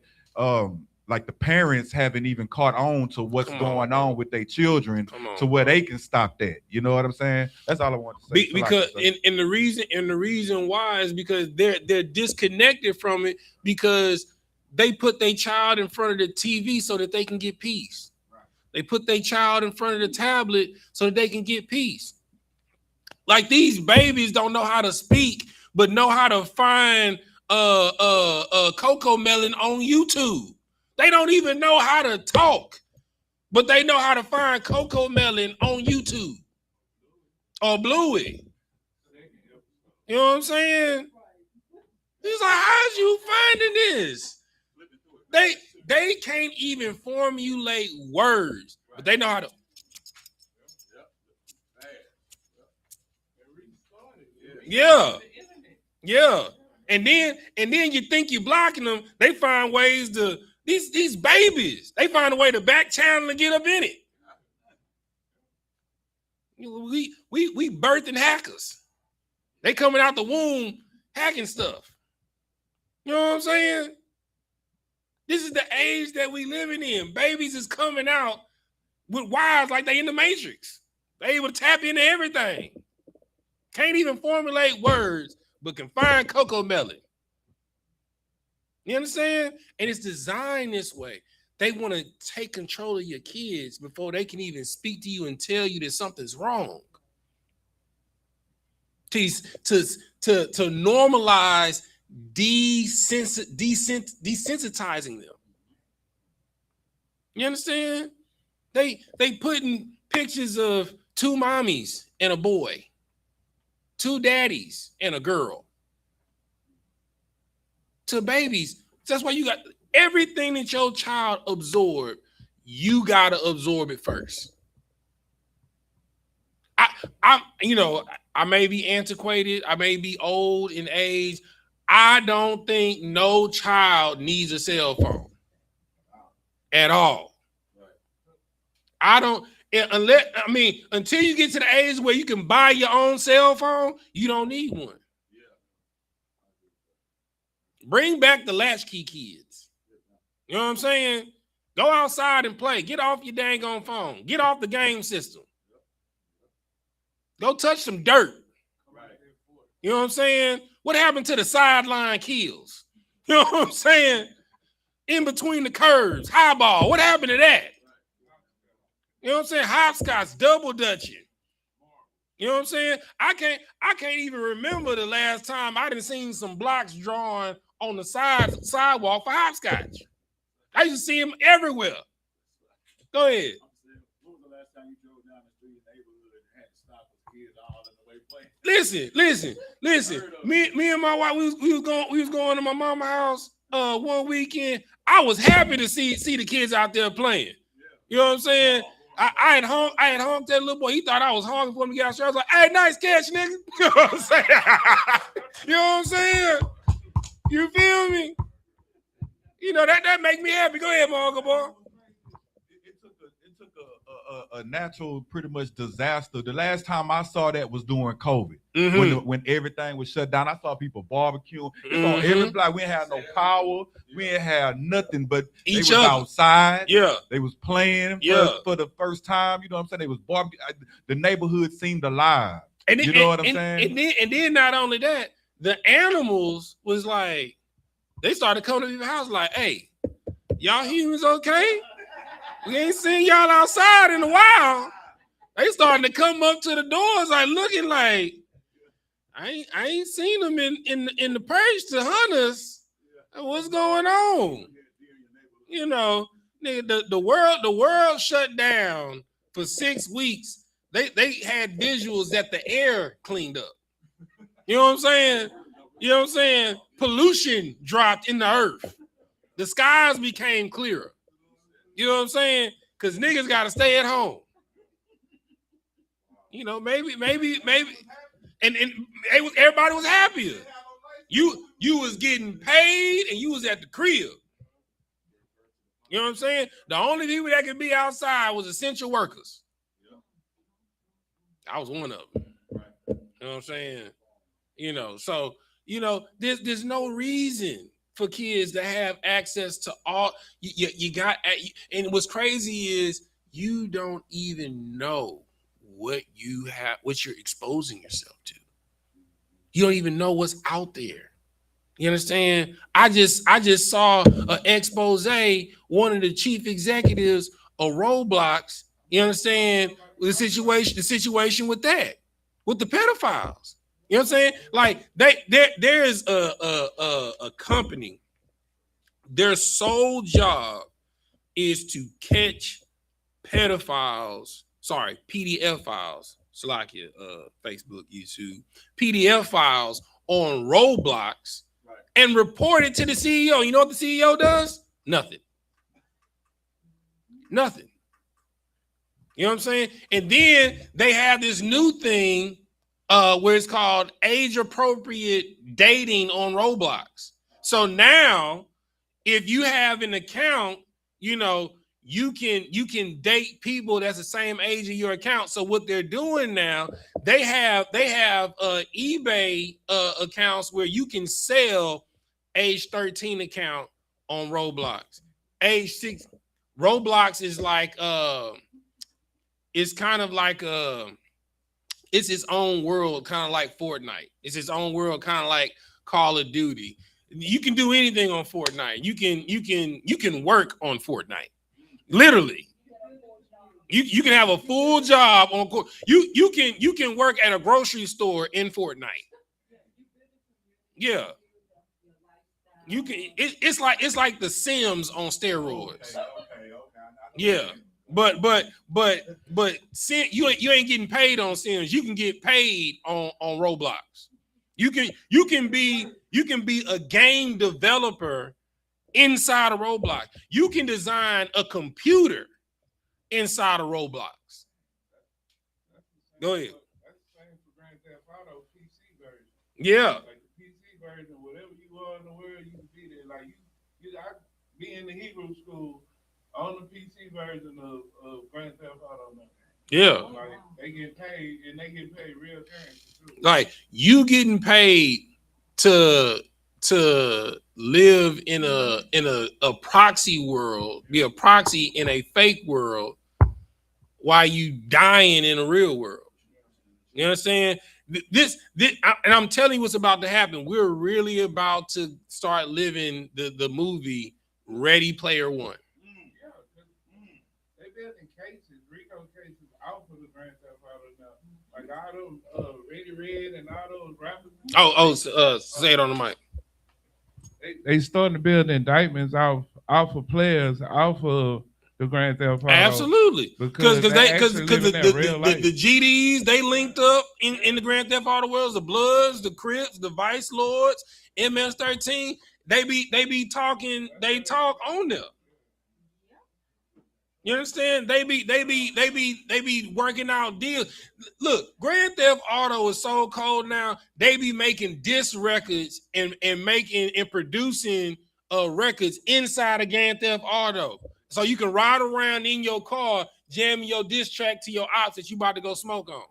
like the parents haven't even caught on to what's going on with their children to where they can stop that. You know what I'm saying? That's all I want to say. Because and the reason why is because they're disconnected from it because they put their child in front of the TV so that they can get peace. Right. They put their child in front of the tablet so that they can get peace. Like these babies don't know how to speak, but know how to find cocoa melon on YouTube. They don't even know how to talk, but they know how to find cocoa melon on YouTube or Bluey. You know what I'm saying? He's like, how's you finding this? They can't even formulate words, but they know how to. Yeah. And then you think you're blocking them. They find ways to these babies. They find a way to back channel and get up in it. We birthing hackers. They coming out the womb hacking stuff. You know what I'm saying? This is the age that we living in. Babies is coming out with wires like they in the Matrix. They able to tap into everything. Can't even formulate words, but can find cocoa melon. You understand? And it's designed this way. They want to take control of your kids before they can even speak to you and tell you that something's wrong. To normalize desensitizing them. You understand? They putting pictures of two mommies and a boy, two daddies and a girl, to babies. That's why you got everything that your child absorbed, you gotta absorb it first. I may be antiquated, I may be old in age. I don't think no child needs a cell phone at all. I don't, until you get to the age where you can buy your own cell phone, you don't need one. Bring back the latchkey kids. You know what I'm saying? Go outside and play. Get off your dang on phone. Get off the game system. Go touch some dirt. You know what I'm saying? What happened to the sideline kills? You know what I'm saying? In between the curves, high ball. What happened to that? You know what I'm saying? Hopscotch, double dutching. You know what I'm saying? I can't even remember the last time I done seen some blocks drawn on the sidewalk for hopscotch. I used to see them everywhere. Go ahead. When was the last time you drove down the street in the neighborhood and had to stop with kids all in the way playing? Listen. Me and my wife, we was going to my mama's house one weekend. I was happy to see the kids out there playing. You know what I'm saying? I had honked that little boy. He thought I was honking for him to get out there. I was like, hey, nice catch, nigga. You know what I'm saying? You know what I'm saying? You feel me? You know, that make me happy. Go ahead, my uncle boy. It took a natural, pretty much disaster. The last time I saw that was during COVID, when everything was shut down. I saw people barbecuing. It's on every block. We didn't have no power. We didn't have nothing but each they was outside. Yeah, they was playing for the first time. You know what I'm saying? They was barbecuing. The neighborhood seemed alive. And you know what I'm saying? And then not only that, the animals was like, they started coming to the house like, hey, y'all humans okay? We ain't seen y'all outside in a while. They starting to come up to the doors like looking like, I ain't seen them in the purge to hunt us. What's going on? You know, nigga, the world shut down for 6 weeks. They had visuals that the air cleaned up. You know what I'm saying? You know what I'm saying? Pollution dropped in the earth. The skies became clearer. You know what I'm saying? Because niggas got to stay at home. You know, maybe, and everybody was happier. You was getting paid and you was at the crib. You know what I'm saying? The only people that could be outside was essential workers. I was one of them. You know what I'm saying? You know, so, you know, there's no reason for kids to have access to all you got. And what's crazy is you don't even know what you're exposing yourself to. You don't even know what's out there. You understand? I just saw an expose, one of the chief executives of Roblox, you understand, the situation with that, with the pedophiles. You know what I'm saying? Like there is a company, their sole job is to catch pedophiles, PDF files, Slakia, Facebook, YouTube, PDF files on Roblox and report it to the CEO. You know what the CEO does? Nothing. You know what I'm saying? And then they have this new thing where it's called age-appropriate dating on Roblox. So now, if you have an account, you know, you can date people that's the same age of your account. So what they're doing now, they have eBay accounts where you can sell age 13 account on Roblox. Age 6, Roblox is like it's kind of like it's its own world, kind of like Fortnite. It's its own world, kind of like Call of Duty. You can do anything on Fortnite. You can work on Fortnite. Literally. You can have a full job on you can work at a grocery store in Fortnite. Yeah. You can it's like the Sims on steroids. Yeah. But you ain't getting paid on Sims. You can get paid on Roblox. You can be a game developer inside of Roblox. You can design a computer inside of Roblox. Go ahead. That's the same for Grand Theft Auto PC version. Yeah. Like the PC version, whatever you are in the world, you can be there. Like I be in the Hebrew school on the PC version of Grand Theft Auto now. Yeah. Like they get paid and they get paid real currency too. Like you getting paid to live in a proxy world, be a proxy in a fake world while you dying in a real world. You understand? This and I'm telling you what's about to happen. We're really about to start living the movie Ready Player One. Yeah, they building cases, RICO cases out for the Grand Theft Auto now. Like all those Ready Red and all those rappers. Say it on the mic. They starting to build indictments off of players, off of the Grand Theft Auto. Absolutely, because the the GDs they linked up in the Grand Theft Auto worlds, the Bloods, the Crips, the Vice Lords, MS-13. They talk on them. You understand? They be working out deals. Look, Grand Theft Auto is so cold now. They be making diss records and making and producing records inside of Grand Theft Auto. So you can ride around in your car, jamming your diss track to your ops that you about to go smoke on.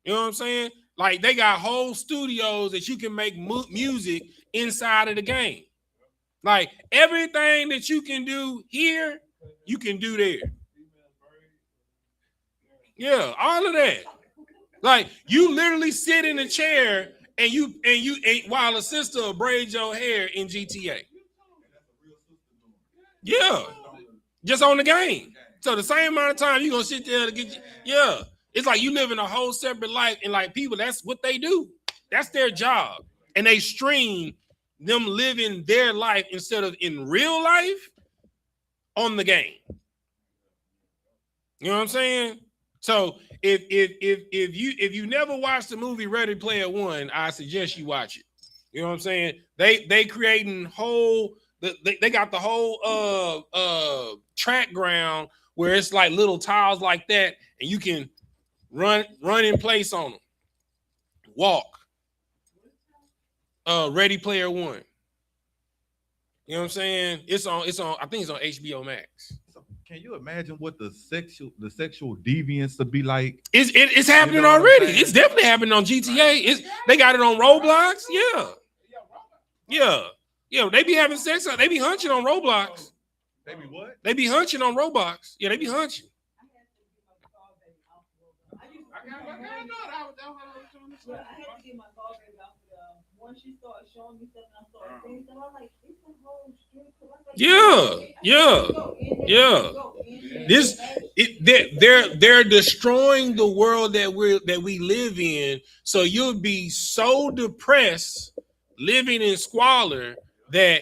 You know what I'm saying? Like they got whole studios that you can make music inside of the game. Like everything that you can do here, you can do there. Yeah, all of that. Like you literally sit in a chair and you while a sister braids your hair in GTA. Yeah, just on the game. So the same amount of time you gonna sit there to get you. Yeah, it's like you living a whole separate life, and like people, that's what they do. That's their job. and they stream them living their life instead of in real life on the game. You know what I'm saying? So if you never watched the movie Ready Player One, I suggest you watch it. You know what I'm saying? They creating whole they got the whole track ground where it's like little tiles like that, and you can run in place on them. Walk. Ready Player One. You know what I'm saying? It's on I think it's on HBO Max. So can you imagine what the sexual deviance to be like? It's happening, you know, already. It's definitely happening on GTA. They got it on Roblox. Yeah. They be having sex. They be hunching on Roblox. They be what? They be hunching on Roblox. Yeah, they be hunching. Once she started showing me stuff, and I started saying stuff, I'm like, it's a whole Yeah. They're destroying the world that we live in. So you'll be so depressed living in squalor that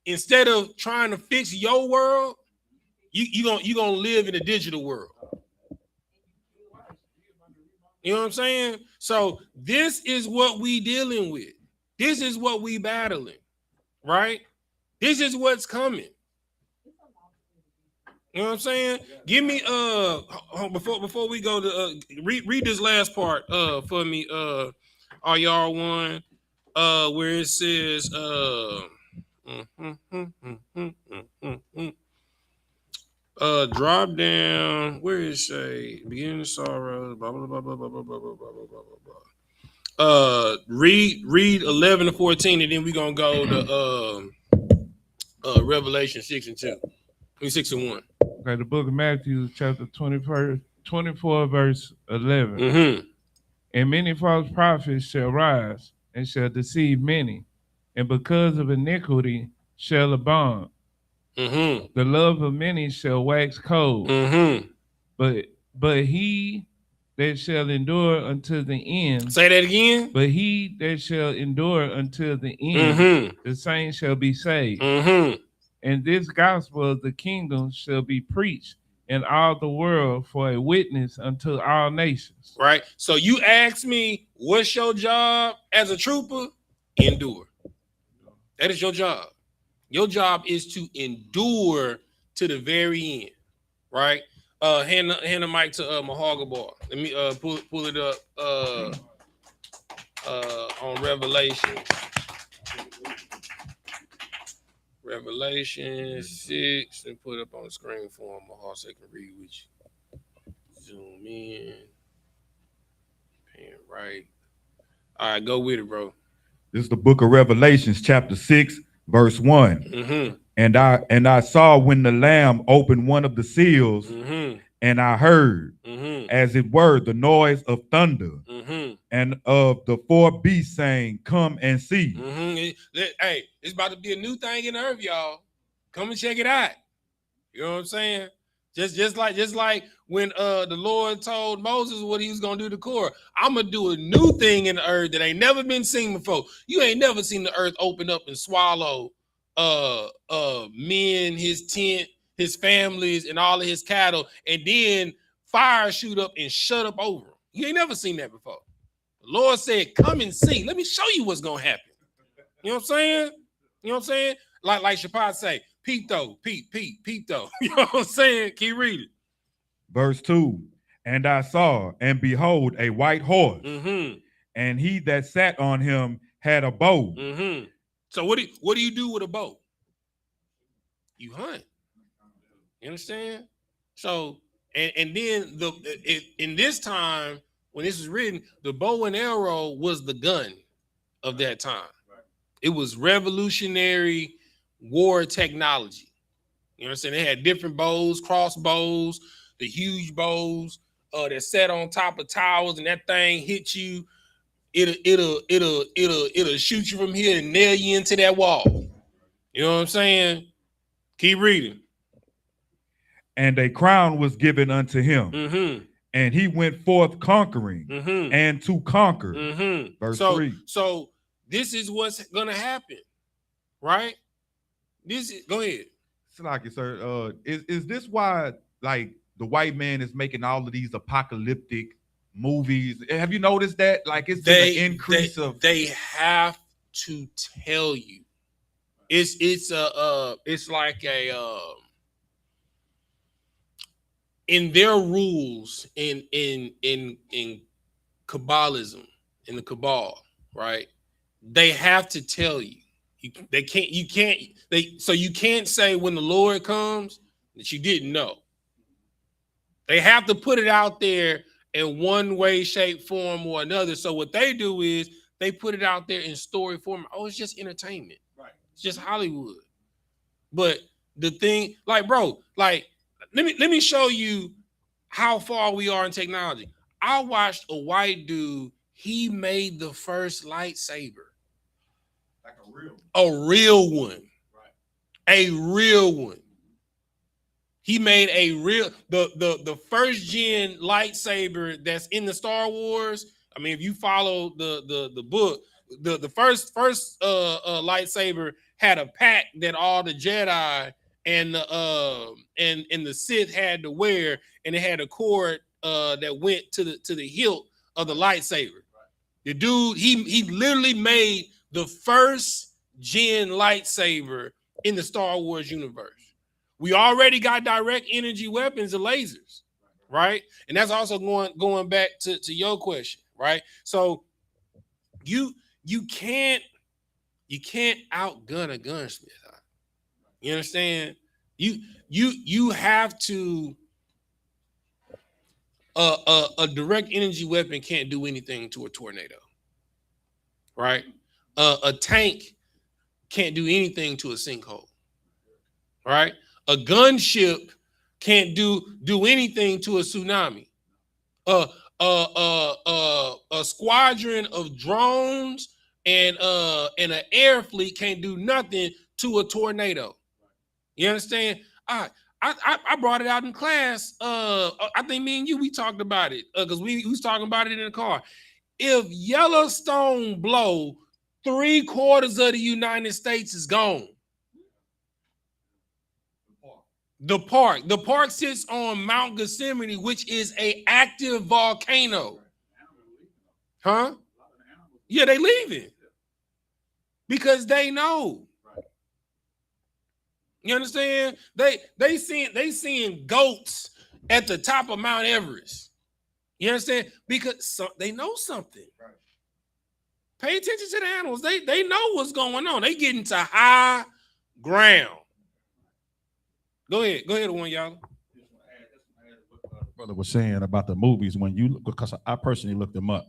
instead of trying to fix your world, you gonna live in a digital world. You know what I'm saying? So this is what we dealing with. This is what we battling, right? This is what's coming. You know what I'm saying? Give me before we go to read this last part for me, are y'all one where it says drop down, where it say beginning of sorrow, blah blah blah blah blah blah blah blah blah blah blah blah. Read 11 to 14, and then we're gonna go to Revelation 6 and 2. 6 and 1. Okay, the book of Matthew, chapter 24, verse 11. Mm-hmm. And many false prophets shall rise and shall deceive many, and because of iniquity shall abound. Mm-hmm. The love of many shall wax cold. Mm-hmm. But he that shall endure until the end. Say that again. But he that shall endure until the end, Mm-hmm. the same shall be saved. Mm-hmm. And this gospel of the kingdom shall be preached in all the world for a witness unto all nations. Right. So you ask me, what's your job as a trooper? Endure. That is your job. Your job is to endure to the very end. Right. Hand the mic to Mahogany. Let me pull it up on Revelation 6, and put it up on the screen for him, Mahogany, so I can read with you. Zoom in, pan right. All right, go with it, bro. This is the book of Revelations, chapter 6, verse 1. Mm-hmm. And I saw when the Lamb opened one of the seals, Mm-hmm. and I heard, Mm-hmm. as it were, the noise of thunder, Mm-hmm. and of the four beasts saying, "Come and see." Mm-hmm. Hey, it's about to be a new thing in the earth, y'all. Come and check it out. You know what I'm saying? Just like when the Lord told Moses what he was gonna do to Korah. I'm gonna do a new thing in the earth that ain't never been seen before. You ain't never seen the earth open up and swallow men, his tent, his families, and all of his cattle, and then fire shoot up and shut up over them. You ain't never seen that before. The Lord said, "Come and see. Let me show you what's gonna happen." You know what I'm saying? You know what I'm saying? Like Chapat say, peep though, peep though. You know what I'm saying? Keep reading. Verse 2. And I saw, and behold, a white horse, Mm-hmm. and he that sat on him had a bow. Mm-hmm. So what do you do with a bow? You hunt. You understand? So and then in this time when this was written, the bow and arrow was the gun of that time. It was revolutionary war technology. You know what I'm saying? They had different bows, crossbows, the huge bows that sat on top of towers, and that thing hit you. It'll shoot you from here and nail you into that wall. You know what I'm saying? Keep reading. And a crown was given unto him, Mm-hmm. and he went forth conquering, Mm-hmm. and to conquer. Mm-hmm. Verse 3. So this is what's gonna happen, right? Go ahead. Salaki, sir. Is this why like the white man is making all of these apocalyptic movies? Have you noticed that? Like it's been an increase of they have to tell you. It's like a in their rules in Kabbalism, in the Cabal, right? They have to tell you. You can't say when the Lord comes that you didn't know. They have to put it out there in one way, shape, form, or another. So what they do is they put it out there in story form. Oh, it's just entertainment. Right. It's just Hollywood. But the thing, like, bro, like, let me show you how far we are in technology. I watched a white dude, he made the first lightsaber. like a real one. Right. A real one. He made a real the first gen lightsaber that's in the Star Wars. I mean, if you follow the book, the first lightsaber had a pack that all the Jedi and the Sith had to wear, and it had a cord that went to the hilt of the lightsaber. The dude, he literally made the first gen lightsaber in the Star Wars universe. We already got direct energy weapons and lasers, right? And that's also going back to your question, right? So you can't outgun a gunsmith. You understand? You have to. A direct energy weapon can't do anything to a tornado, right? A tank can't do anything to a sinkhole, right? A gunship can't do anything to a tsunami. A squadron of drones and an air fleet can't do nothing to a tornado. You understand? I brought it out in class. I think me and you, we talked about it because we was talking about it in the car. If Yellowstone blow, 3/4 of the United States is gone. The park sits on Mount Gethsemane, which is an active volcano. Huh? Yeah, they leaving because they know. You understand? They seeing goats at the top of Mount Everest. You understand? Because they know something. Right. Pay attention to the animals. They know what's going on. They getting to high ground. Go ahead, one y'all. Brother was saying about the movies, when you look, because I personally looked them up,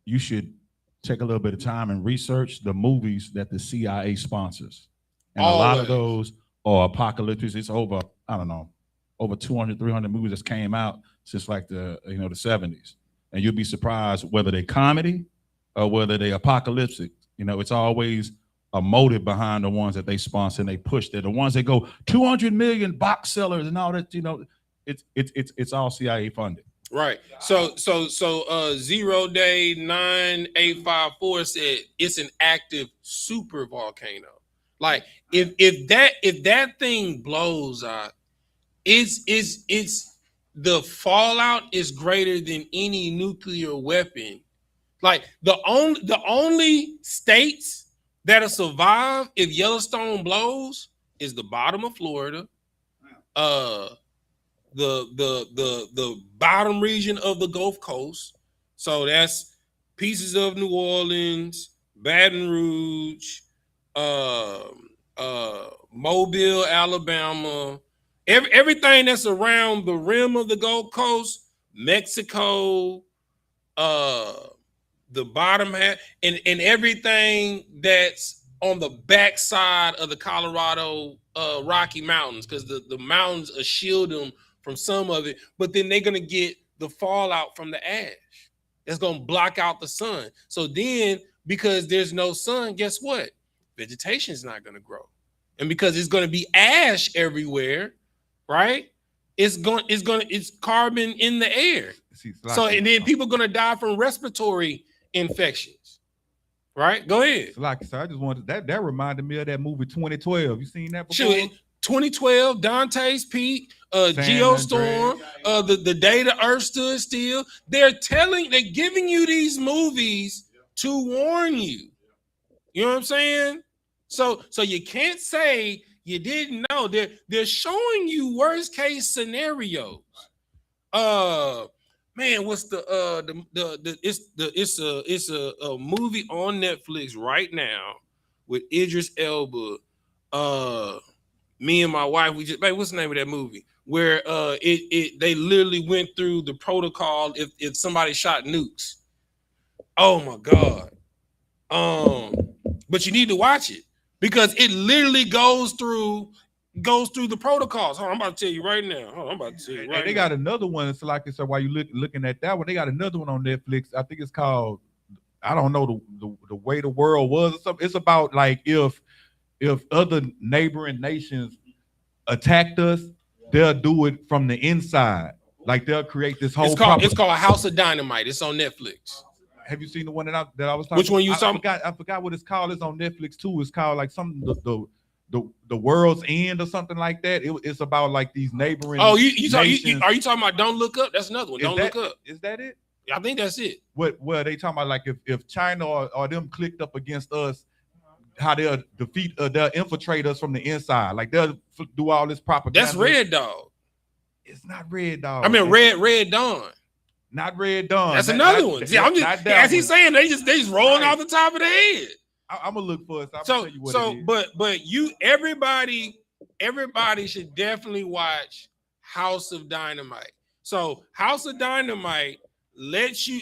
you should take a little bit of time and research the movies that the CIA sponsors. And a lot of those are apocalyptic. It's over, I don't know, over 200, 300 movies that came out since like the 70s. And you'll be surprised whether they comedy or whether they apocalyptic. It's always a motive behind the ones that they sponsor and they push. They're the ones that go 200 million box sellers and all that. It's all CIA funded. Right. So 0 Day 9854 said it's an active super volcano. Like if that thing blows out, it's the fallout is greater than any nuclear weapon. Like the only states that'll survive if Yellowstone blows is the bottom of Florida, the bottom region of the Gulf Coast. So that's pieces of New Orleans, Baton Rouge, Mobile, Alabama, everything that's around the rim of the Gulf Coast, Mexico, the bottom half, and everything that's on the backside of the Colorado Rocky Mountains, because the mountains shield them from some of it, but then they're gonna get the fallout from the ash. That's gonna block out the sun. So then, because there's no sun, guess what? Vegetation is not gonna grow, and because it's gonna be ash everywhere, right? It's carbon in the air. So and then people are gonna die from respiratory infections, Right? Go ahead. So like I said, I just wanted that reminded me of that movie 2012. You seen that before? Shoot, 2012, Dante's Peak, San Geostorm, the day the Earth stood still. They're giving you these movies to warn you. You know what I'm saying? So you can't say you didn't know. They're showing you worst case scenarios. Man, what's it's a movie on Netflix right now with Idris Elba. Me and my wife, what's the name of that movie? Where they literally went through the protocol if somebody shot nukes. Oh my God. But you need to watch it because it literally goes through the protocols. I'm about to tell you right now. They got another one. So like I said, while you looking at that one, they got another one on Netflix. I think it's called, I don't know, the way the world was or something. It's about like if other neighboring nations attacked us, they'll do it from the inside. Like they'll create this whole. It's called House of Dynamite. It's on Netflix. Have you seen the one that I was talking? Which one you saw? I forgot what it's called. It's on Netflix too. It's called like something the world's end or something like that. It's about like these neighboring. Oh, are you talking about Don't Look Up? That's another one. Don't Look Up. Is that it? I think that's it. What they talking about? Like if China or them clicked up against us, how they'll defeat, they'll infiltrate us from the inside. Like they'll do all this propaganda. That's Red Dog. It's not Red Dog. I mean Red Dawn. Not Red Dawn. That's another one. See, I'm just as he's saying, they just rolling off the top of the head. I'm gonna look for it. So So, tell you what it is. but everybody should definitely watch House of Dynamite. So House of Dynamite lets you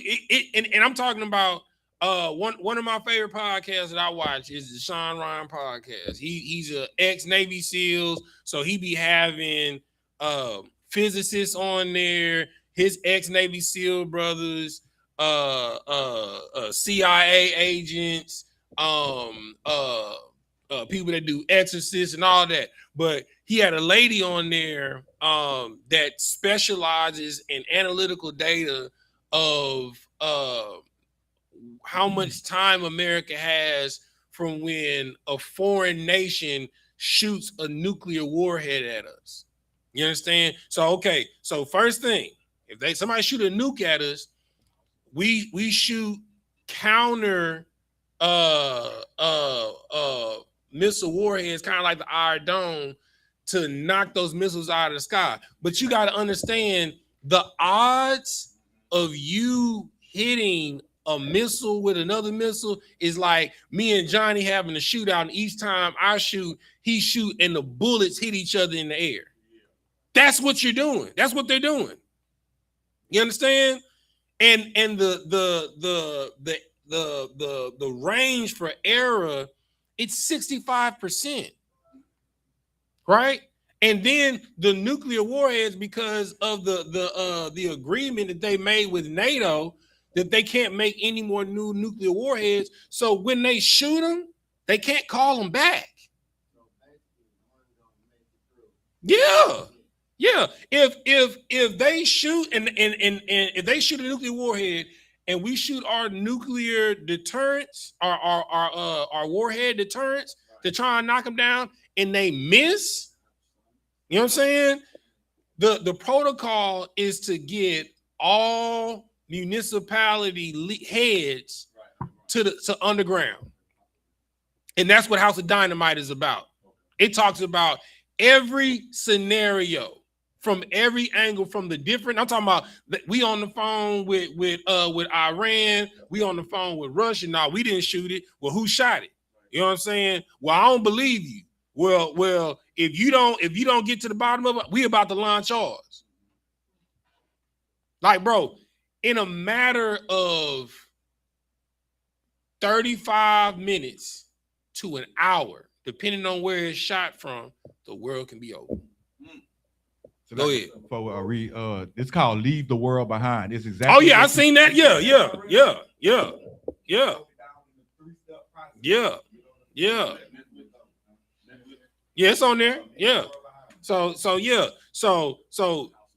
and I'm talking about one of my favorite podcasts that I watch is the Sean Ryan podcast. He's a ex-Navy SEALs, so he be having physicists on there, his ex-Navy SEAL brothers, CIA agents, people that do exorcists and all that. But he had a lady on there that specializes in analytical data of how much time America has from when a foreign nation shoots a nuclear warhead at us. You understand? So first thing, if somebody shoot a nuke at us, we shoot counter missile warheads, kind of like the Iron Dome, to knock those missiles out of the sky. But you got to understand the odds of you hitting a missile with another missile is like me and Johnny having a shootout, and each time I shoot, he shoot, and the bullets hit each other in the air. That's what you're doing. That's what they're doing. You understand? And the range for error, it's 65%. Right? And then the nuclear warheads, because of the agreement that they made with NATO, that they can't make any more new nuclear warheads. So when they shoot them, they can't call them back. Yeah. If they shoot and if they shoot a nuclear warhead and we shoot our nuclear deterrents, our warhead deterrents to try and knock them down, and they miss, you know what I'm saying? The protocol is to get all municipality heads to underground. And that's what House of Dynamite is about. It talks about every scenario from every angle, from the different. I'm talking about we on the phone with Iran, we on the phone with Russia. No, we didn't shoot it. Well, who shot it? You know what I'm saying? Well, I don't believe you. Well, if you don't get to the bottom of it, we about to launch ours. Like, bro, in a matter of 35 minutes to an hour, depending on where it's shot from, the world can be over. So go ahead. It's called Leave the World Behind. It's exactly. Oh yeah, I seen that. Yeah. Yeah, it's on there. Yeah. So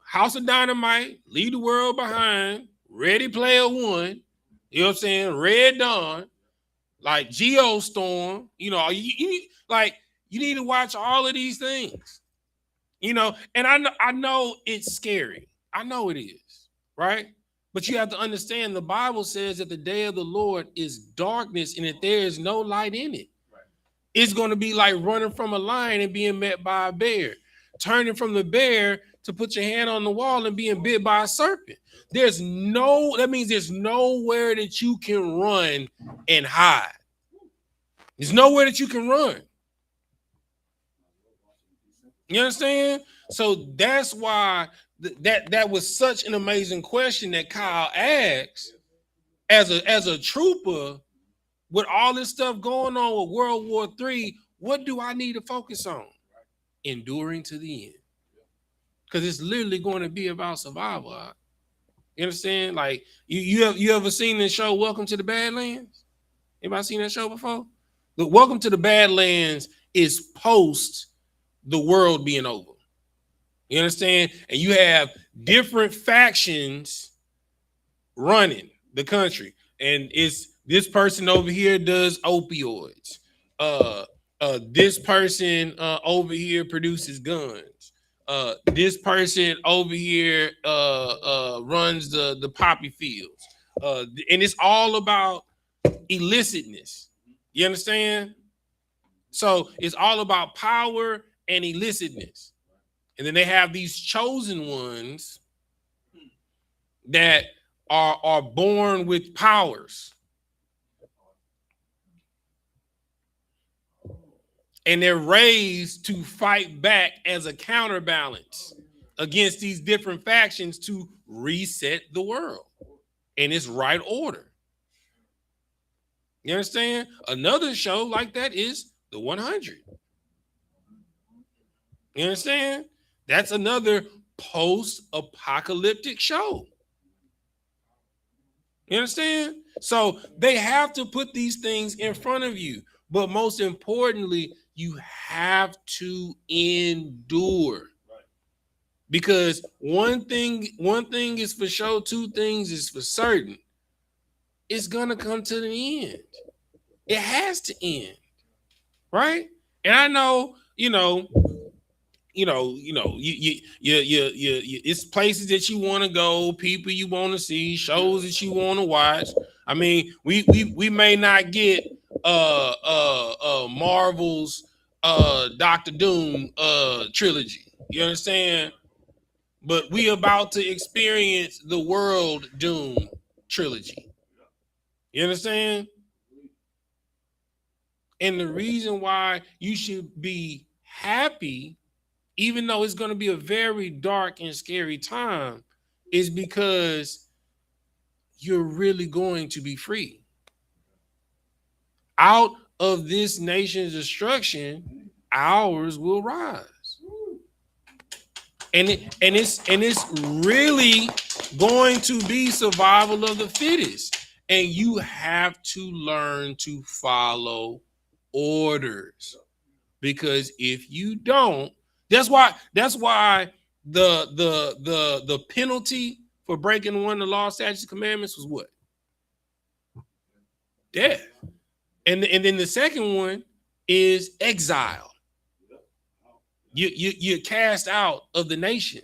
House of Dynamite, Leave the World Behind, Ready Player One, you know what I'm saying? Red Dawn. like Geostorm. You know, you need to watch all of these things. You know, and I know it's scary. I know it is, right? But you have to understand the Bible says that the day of the Lord is darkness and that there is no light in it. It's going to be like running from a lion and being met by a bear, turning from the bear to put your hand on the wall and being bit by a serpent. That means there's nowhere that you can run and hide. There's nowhere that you can run. You understand? So that's why that was such an amazing question that Kyle asked as a trooper. With all this stuff going on with World War III, what do I need to focus on? Enduring to the end. Because it's literally going to be about survival. You understand? Like, you ever seen the show Welcome to the Badlands? Anybody seen that show before? Look, Welcome to the Badlands is post the world being over. You understand? And you have different factions running the country. And it's this person over here does opioids. This person over here produces guns. This person over here runs the poppy fields. And it's all about illicitness. You understand? So it's all about power and illicitness. And then they have these chosen ones that are born with powers. And they're raised to fight back as a counterbalance against these different factions to reset the world in its right order. You understand? Another show like that is The 100. You understand? That's another post-apocalyptic show. You understand? So they have to put these things in front of you. But most importantly, you have to endure. Because one thing is for sure, two things is for certain. It's gonna come to the end. It has to end, right? And I know, it's places that you want to go, people you want to see, shows that you want to watch. I mean, we may not get Marvel's Doctor Doom trilogy. You understand? But we about to experience the World Doom trilogy. You understand? And the reason why you should be happy, even though it's going to be a very dark and scary time, is because you're really going to be free. Out of this nation's destruction, ours will rise. And it's really going to be survival of the fittest. And you have to learn to follow orders. Because if you don't, that's why the penalty for breaking one of the law, statutes, and commandments was what? Death. And then the second one is exile. You're cast out of the nation.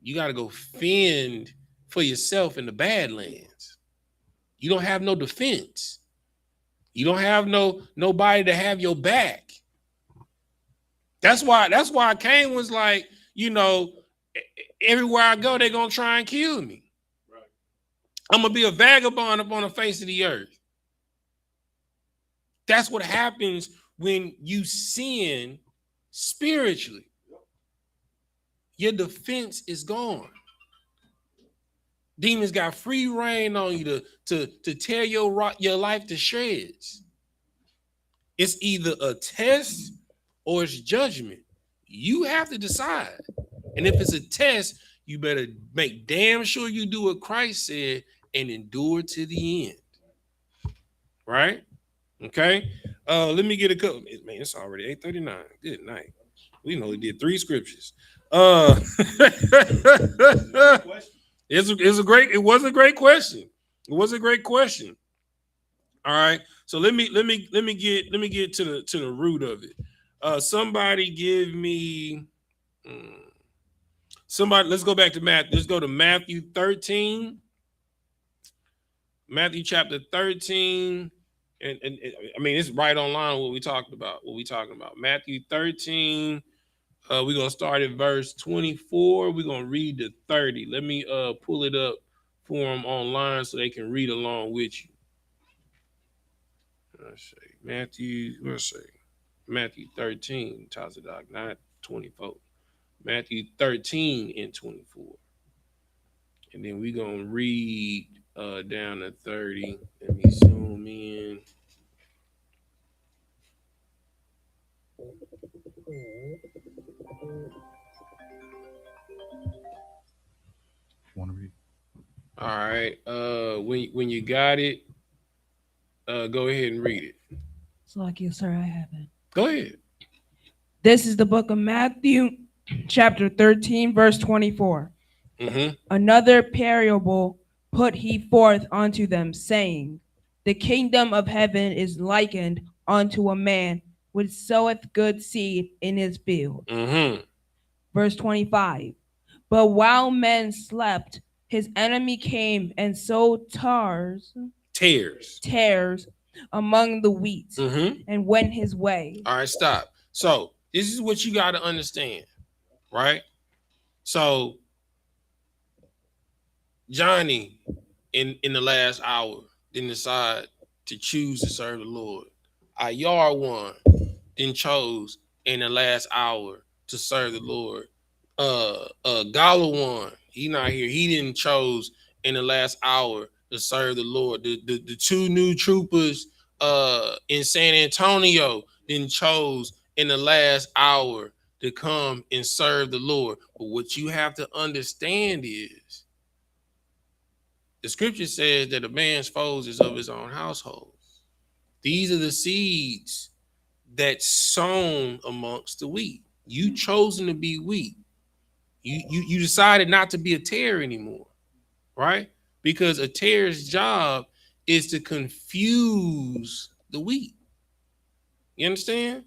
You got to go fend for yourself in the Badlands. You don't have no defense. You don't have nobody to have your back. That's why Cain was like, everywhere I go, they're gonna try and kill me. Right. I'm gonna be a vagabond up on the face of the earth. That's what happens when you sin spiritually. Your defense is gone. Demons got free reign on you to tear your life to shreds. It's either a test or it's judgment. You have to decide. And if it's a test, you better make damn sure you do what Christ said and endure to the end. Right? Okay. Let me get a couple. Man, it's already 8:39. Good night. We only did 3 scriptures. It was a great question. It was a great question. All right. So let me get to the root of it. Somebody give me somebody. Let's go back to Matthew. Let's go to Matthew 13. Matthew chapter 13. And I mean, it's right online what we talked about. Matthew 13. We're gonna start at verse 24. We're gonna read to 30. Let me pull it up for them online so they can read along with you. Let's see. Matthew 13, Tazadak, not 24. Matthew 13 and 24. And then we're gonna read down to 30. Let me zoom in. Want to read? All right. When you got it, go ahead and read it. So like you, sir, I haven't. Go ahead. This is the book of Matthew, chapter 13, verse 24. Another parable put he forth unto them, saying, the kingdom of heaven is likened unto a man which soweth good seed in his field. Verse 25. But while men slept, his enemy came and sowed tares among the wheat, and went his way. All right, stop. So this is what you got to understand, right? So Johnny in the last hour didn't decide to choose to serve the Lord. I.R.1 then chose in the last hour to serve the Lord. Galv, he not here. He didn't chose in the last hour to serve the Lord. The two new troopers in San Antonio then chose in the last hour to come and serve the Lord. But what you have to understand is the scripture says that a man's foes is of his own household. These are the seeds that's sown amongst the wheat. You chosen to be wheat. You decided not to be a tare anymore, right? Because a tare's job is to confuse the wheat. You understand?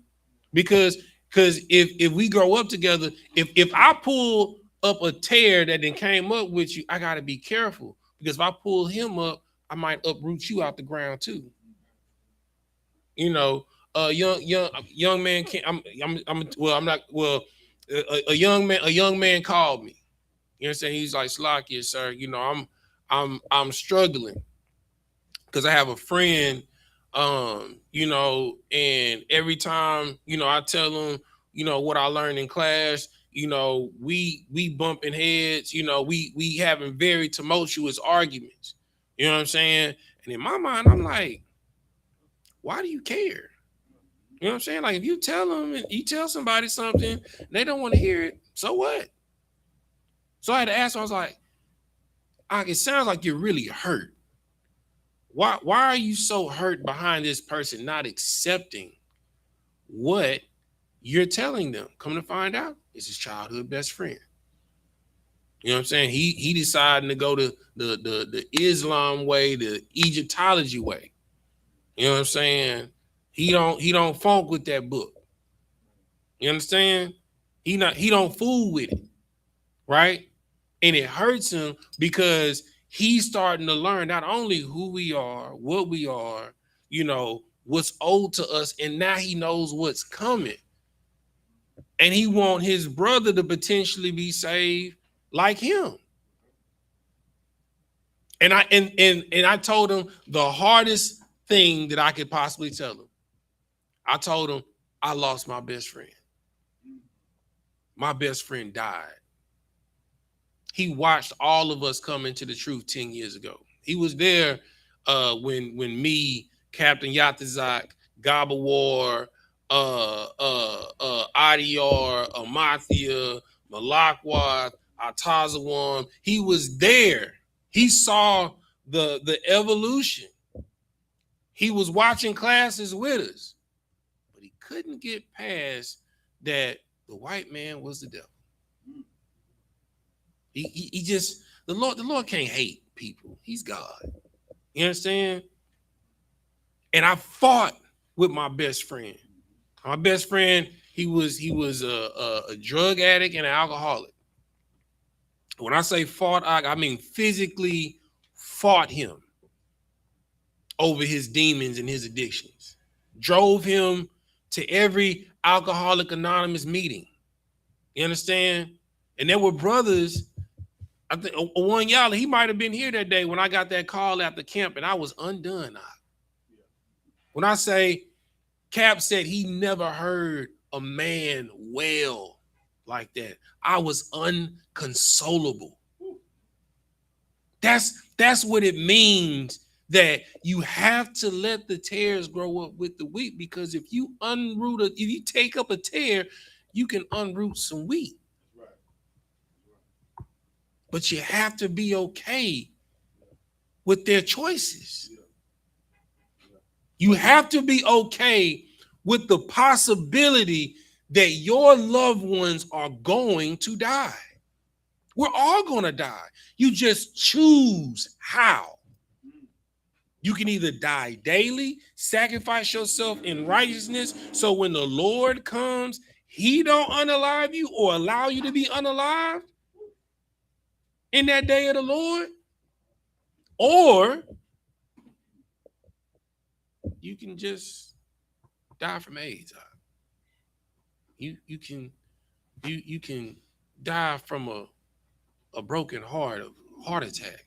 Because if we grow up together, if I pull up a tare that then came up with you, I gotta be careful, because if I pull him up, I might uproot you out the ground too. You know, young man can't. I'm not. Well, a young man called me. You know what I'm saying? He's like, Slakia, sir. You know, I'm struggling because I have a friend. You know, and every time, you know, I tell him, you know, what I learned in class. You know, we bumping heads. You know, we having very tumultuous arguments. You know what I'm saying? And in my mind, I'm like, why do you care? You know what I'm saying? Like, if you tell them, you tell somebody something, they don't want to hear it, so what? So I had to ask him, I was like, it sounds like you're really hurt. Why are you so hurt behind this person not accepting what you're telling them? Come to find out, it's his childhood best friend. You know what I'm saying? He decided to go to the Islam way, the Egyptology way. You know what I'm saying? He don't funk with that book. You understand? He don't fool with it, right? And it hurts him because he's starting to learn not only who we are, what we are, you know, what's owed to us, and now he knows what's coming. And he want his brother to potentially be saved like him. And I told him the hardest thing that I could possibly tell him. I told him I lost my best friend. My best friend died. He watched all of us come into the truth 10 years ago. He was there when me, Captain Yatazak, Gabawar, Adiyar, Amathia, Malakwa, Atazawan. He was there. He saw the evolution. He was watching classes with us, but he couldn't get past that the white man was the devil. He just, the Lord can't hate people. He's God. You understand? And I fought with my best friend. My best friend, he was a drug addict and an alcoholic. When I say fought, I mean physically fought him over his demons and his addictions. Drove him to every Alcoholic Anonymous meeting. You understand? And there were brothers. I think one y'all, he might have been here that day when I got that call after camp, and I was undone. When I say Cap said he never heard a man wail like that, I was unconsolable. That's what it means, that you have to let the tares grow up with the wheat, because if you if you take up a tear, you can unroot some wheat. But you have to be okay with their choices. You have to be okay with the possibility that your loved ones are going to die. We're all going to die. You just choose how. You can either die daily, sacrifice yourself in righteousness, so when the Lord comes, he don't unalive you or allow you to be unalived in that day of the Lord. Or you can just die from AIDS. You can die from a broken heart, a heart attack.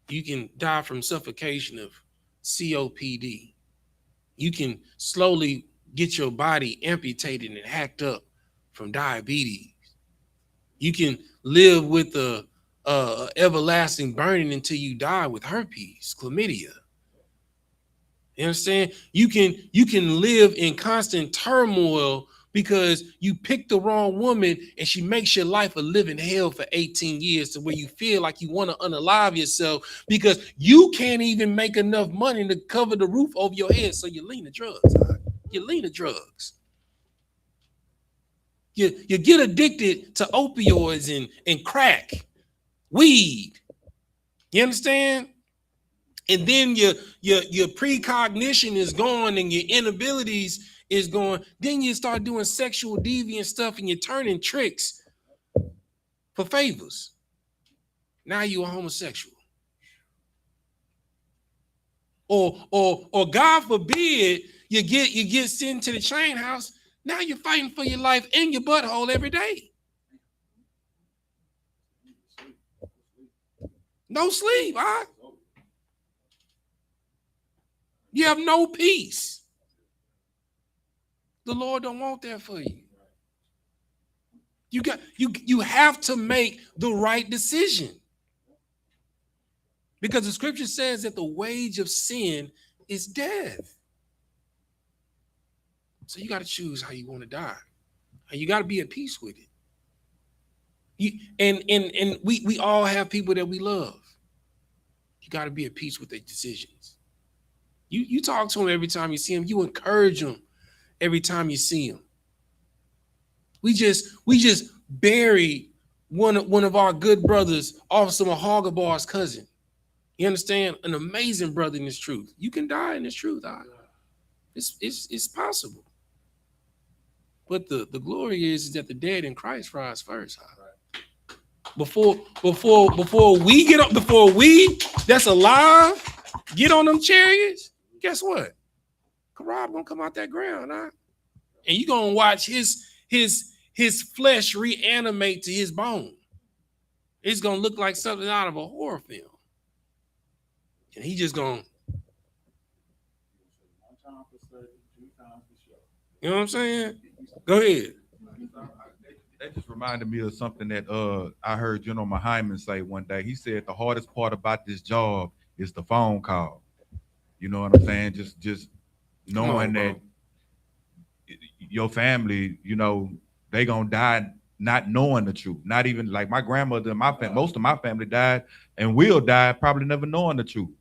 You can die from suffocation of COPD. You can slowly get your body amputated and hacked up from diabetes. You can live with a everlasting burning until you die with herpes, chlamydia. You understand? You can live in constant turmoil because you picked the wrong woman and she makes your life a living hell for 18 years, to where you feel like you want to unalive yourself because you can't even make enough money to cover the roof over your head. So you lean to drugs. You lean to drugs. You get addicted to opioids and crack, weed. You understand? And then your precognition is gone and your inabilities is gone. Then you start doing sexual deviant stuff and you're turning tricks for favors. Now you're a homosexual. Or God forbid you get sent to the chain house. Now you're fighting for your life in your butthole every day. No sleep, huh? You have no peace. The Lord don't want that for you. You have to make the right decision. Because the scripture says that the wage of sin is death. So you got to choose how you want to die. And you got to be at peace with it. And we all have people that we love. You got to be at peace with their decisions. You talk to them every time you see them. You encourage them every time you see them. We just buried one of our good brothers, Officer Mahagabar's cousin. You understand? An amazing brother in this truth. You can die in this truth. It's possible. But the glory is that the dead in Christ rise first. Before we get up, before we that's alive get on them chariots, guess what? Karab gonna come out that ground, huh? And you gonna watch his flesh reanimate to his bone. It's gonna look like something out of a horror film. And he just gonna, you know what I'm saying? Go ahead. That just reminded me of something that I heard General Hyman say one day. He said the hardest part about this job is the phone call. You know what I'm saying? Just knowing that your family, you know, they gonna die not knowing the truth. Not even like my grandmother and my family, most of my family died and will die probably never knowing the truth.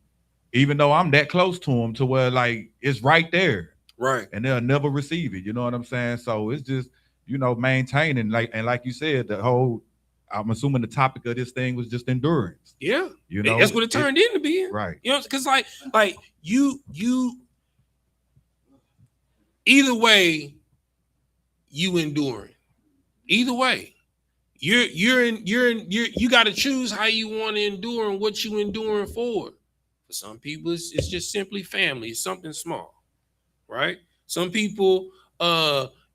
Even though I'm that close to them, to where like it's right there. Right. And they'll never receive it. You know what I'm saying? So it's just, you know, maintaining, like you said, the whole, I'm assuming the topic of this thing was just endurance. Yeah. You know, that's what it turned into being. Right. You know, because like you either way, you enduring. Either way, you got to choose how you want to endure and what you enduring for. For some people, it's just simply family. It's something small, right? Some people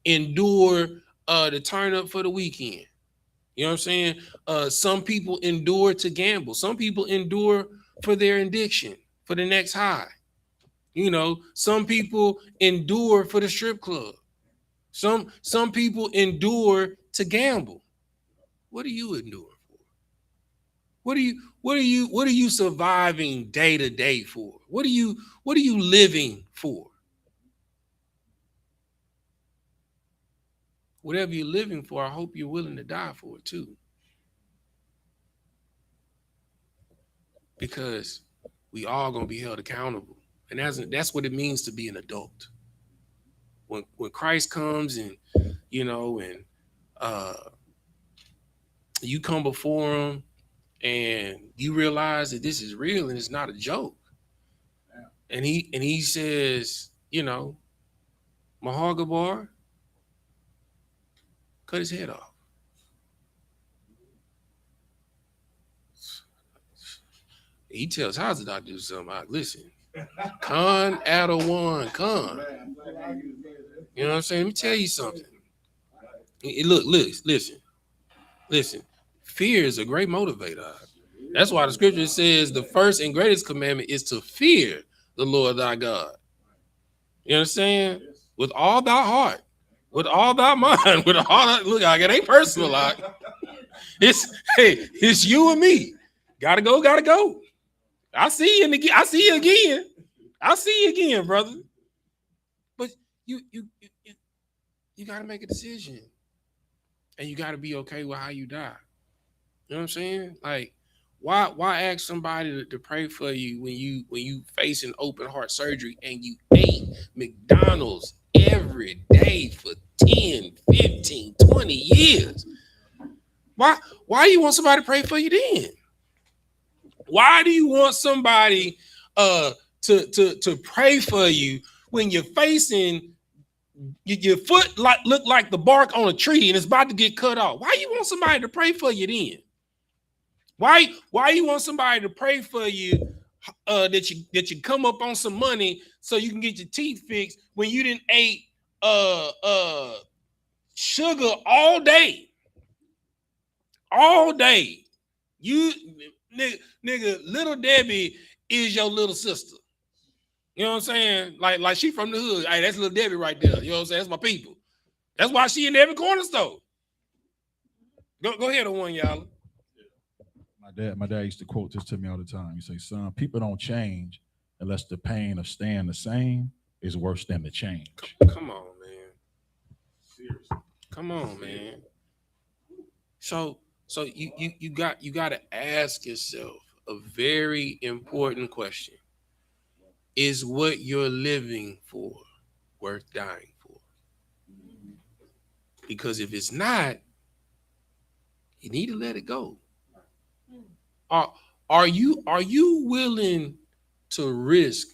endure to turn up for the weekend. You know what I'm saying? Some people endure to gamble. Some people endure for their addiction, for the next high. You know, some people endure for the strip club. Some people endure to gamble. What are you enduring for? What are you surviving day to day for? What are you living for? Whatever you're living for, I hope you're willing to die for it too. Because we all gonna be held accountable. And that's what it means to be an adult. When Christ comes and you know and you come before him and you realize that this is real and it's not a joke. And he says, you know, Mahagabar, cut his head off. He tells Hazardot to do something. Listen, Khan Adawan, Khan. You know what I'm saying? Let me tell you something. Look, listen. Fear is a great motivator. That's why the scripture says the first and greatest commandment is to fear the Lord thy God. You understand? With all thy heart, with all thy mind, with all thy, look, it ain't personal, like it's you and me. Gotta go. I see you again. I see you again, brother. But you gotta make a decision. And you gotta be okay with how you die. You know what I'm saying? Like, why ask somebody to pray for you when you face an open heart surgery and you ate McDonald's every day for 10, 15, 20 years? Why you want somebody to pray for you then? Why do you want somebody to pray for you when you're facing your foot look like the bark on a tree and it's about to get cut off? Why you want somebody to pray for you then? Why you want somebody to pray for you that you come up on some money so you can get your teeth fixed when you didn't ate sugar all day? All day. You nigga, little Debbie is your little sister. You know what I'm saying? Like she from the hood. Hey, that's little Debbie right there. You know what I'm saying? That's my people. That's why she in every corner store. Go ahead on one, y'all. My dad used to quote this to me all the time. He say, son, people don't change unless the pain of staying the same is worse than the change. Come on, man. Seriously. Come on, man. So you got to ask yourself a very important question. Is what you're living for worth dying for? Because if it's not, you need to let it go. Are you willing to risk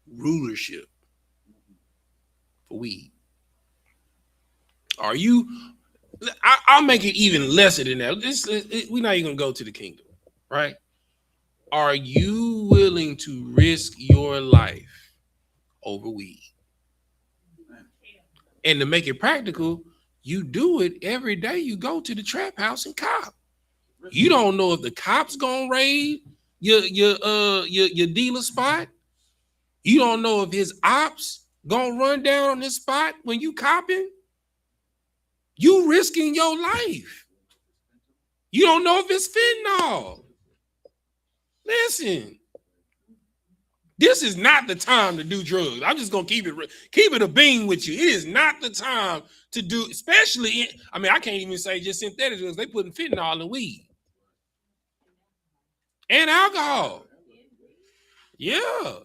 rulership for weed? Are you? I'll make it even lesser than that. We're not even gonna go to the kingdom, right? Are you willing to risk your life over weed? And to make it practical, you do it every day. You go to the trap house and cop. You don't know if the cops gonna raid your dealer spot. You don't know if his ops gonna run down on this spot when you copping. You risking your life. You don't know if it's fentanyl. Listen, this is not the time to do drugs. I'm just gonna keep it a bean with you. It is not the time to do, especially I can't even say just synthetic drugs. They putting fentanyl in weed and alcohol. Yeah.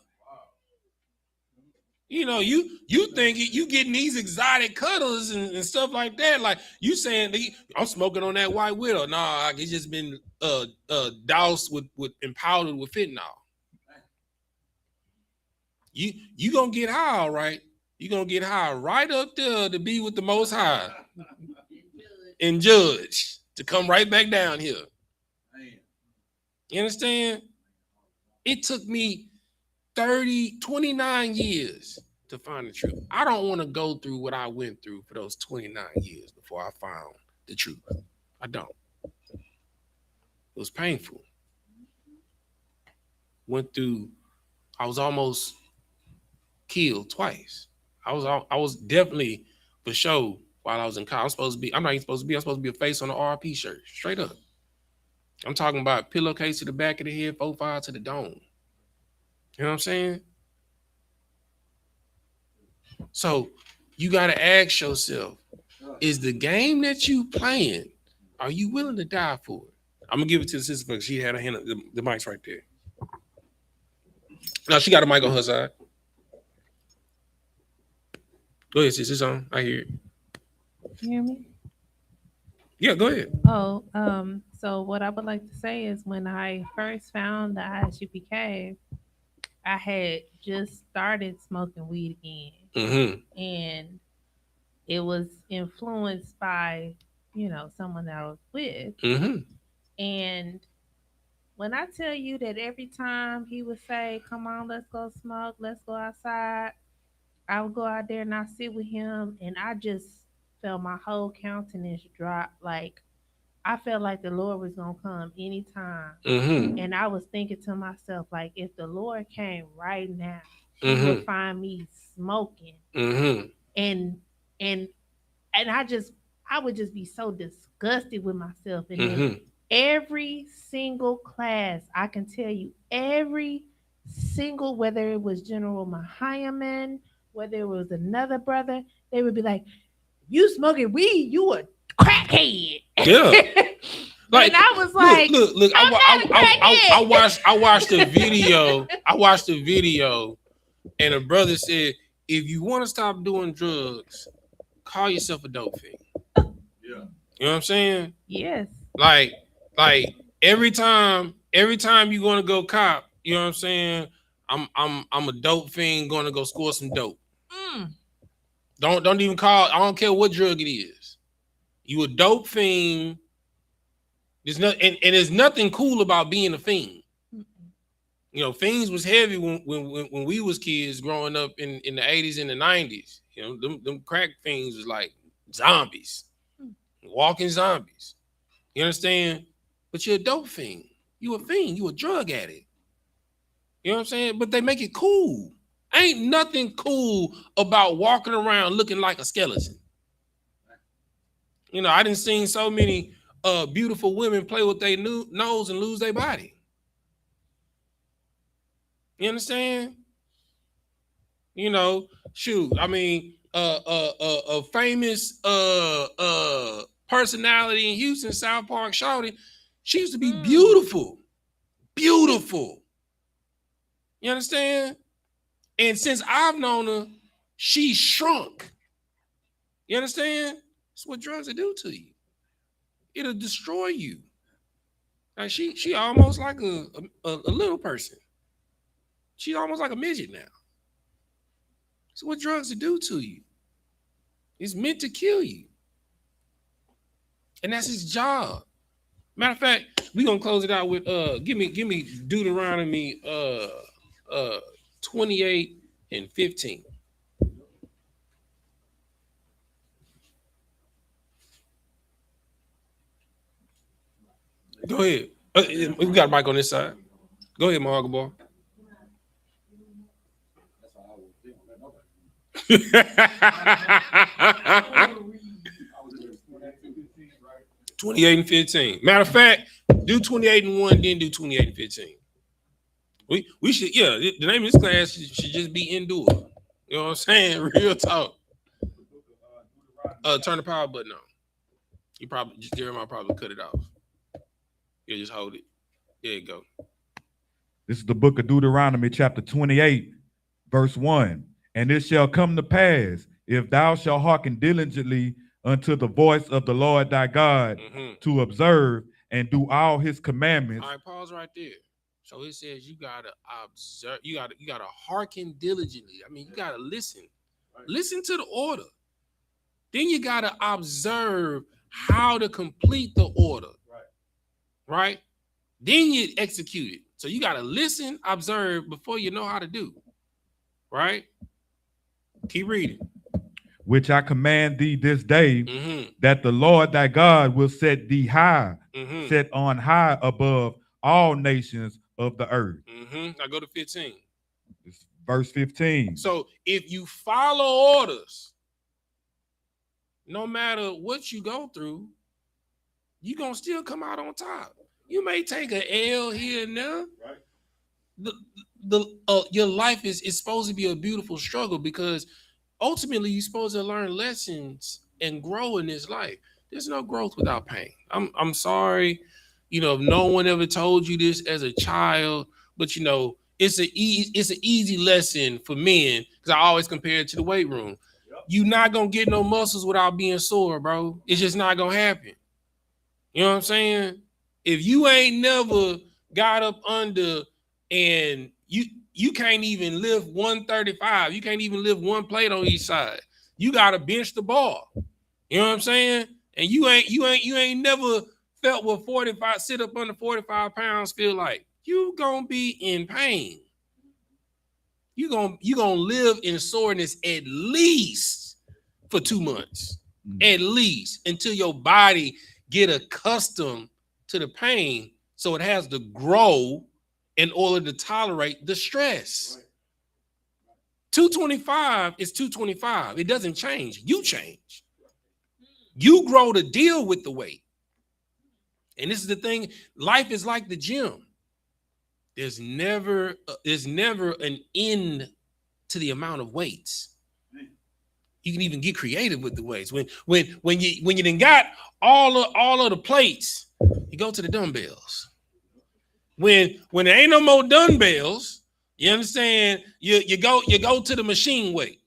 You know, you think you getting these exotic cutters and stuff like that. Like you saying, I'm smoking on that white widow. Nah, it's just been doused with and powdered with fentanyl. You gonna get high, all right, You're gonna get high right up there to be with the Most High and judge to come right back down here. You understand? It took me 29 years to find the truth. I don't want to go through what I went through for those 29 years before I found the truth. I don't. It was painful. I was almost killed twice. I was definitely for sure while I was in college. I'm not even supposed to be. I'm supposed to be a face on the RP shirt. Straight up. I'm talking about pillowcase to the back of the head, 4-5 to the dome. You know what I'm saying? So you got to ask yourself, is the game that you playing, are you willing to die for it? I'm going to give it to the sister because she had a hand up. The mic's right there. No, she got a mic on her side. Go ahead, sis. It's on. I hear it. You hear me? Yeah, go ahead. Oh, so what I would like to say is when I first found the I.S.U.P.K, I had just started smoking weed again. Mm-hmm. And it was influenced by, someone that I was with. Mm-hmm. And when I tell you that every time he would say, come on, let's go smoke, let's go outside, I would go out there and I sit with him and I just felt my whole countenance drop. Like I felt like the Lord was gonna come anytime. Mm-hmm. And I was thinking to myself, like, if the Lord came right now, he Mm-hmm. would find me smoking. Mm-hmm. And I would just be so disgusted with myself. And Mm-hmm. then every single class, I can tell you, every single, whether it was General Mahayaman, whether it was another brother, they would be like, you smoking weed, you a crackhead. Yeah. Like, and I was like, look, I'm not a crackhead. I watched the video. I watched the video, and a brother said, if you want to stop doing drugs, call yourself a dope fiend. Yeah. You know what I'm saying? Yes. Like every time you're gonna go cop, you know what I'm saying? I'm a dope fiend gonna go score some dope. Don't even call. I don't care what drug it is. You a dope fiend. There's there's nothing cool about being a fiend. You know, fiends was heavy when we was kids growing up in the 80s and the 90s. You know, them crack fiends was like zombies, walking zombies. You understand? But you're a dope fiend. You a fiend. You a drug addict. You know what I'm saying? But they make it cool. Ain't nothing cool about walking around looking like a skeleton. You know, I done seen so many beautiful women play with their nose and lose their body. You understand? You know, shoot. I mean, a famous personality in Houston, South Park, shouted, she used to be beautiful. Beautiful. You understand? And since I've known her, she shrunk. You understand? That's what drugs will do to you. It'll destroy you. Like she almost like a little person. She's almost like a midget now. That's what drugs will do to you. It's meant to kill you. And that's his job. Matter of fact, we're gonna close it out with give me Deuteronomy 28 and 15. Go ahead. We got a mic on this side. Go ahead, Margo boy. 28 and 15. Matter of fact, do 28 and 1, then do 28 and 15. We should, yeah, the name of this class should just be endure. You know what I'm saying? Real talk. Turn the power button on. Jeremiah probably cut it off. You just hold it. There you go. This is the book of Deuteronomy, chapter 28, verse 1. And it shall come to pass, if thou shalt hearken diligently unto the voice of the Lord thy God, to observe and do all his commandments. All right, pause right there. So it says you gotta observe, you gotta hearken diligently. I mean, you gotta listen. Listen to the order. Then you got to observe how to complete the order. Right? Then you execute it. So you got to listen, observe before you know how to do. Right? Keep reading. Which I command thee this day, that the Lord thy God will set thee high, set on high above all nations of the earth. Now go to 15. It's verse 15. So if you follow orders, no matter what you go through, you're going to still come out on top. You may take an L here and there. Right. Your life is supposed to be a beautiful struggle, because ultimately you're supposed to learn lessons and grow in this life. There's no growth without pain. I'm sorry, if no one ever told you this as a child, but it's an easy lesson for men, because I always compare it to the weight room. Yep. You're not gonna get no muscles without being sore, bro. It's just not gonna happen. You know what I'm saying? If you ain't never got up under and you can't even lift 135, you can't even lift one plate on each side. You gotta bench the bar. You know what I'm saying? And you ain't never felt what 45 sit up under 45 pounds feel like. You gonna be in pain. You gonna live in soreness at least for 2 months, at least, until your body get accustomed to the pain, so it has to grow in order to tolerate the stress. 225 is 225. It doesn't change. You change. You grow to deal with the weight. And this is the thing. Life is like the gym. There's never an end to the amount of weights. You can even get creative with the weights. When you done got all of the plates, you go to the dumbbells. When there ain't no more dumbbells, you understand? You go to the machine weight.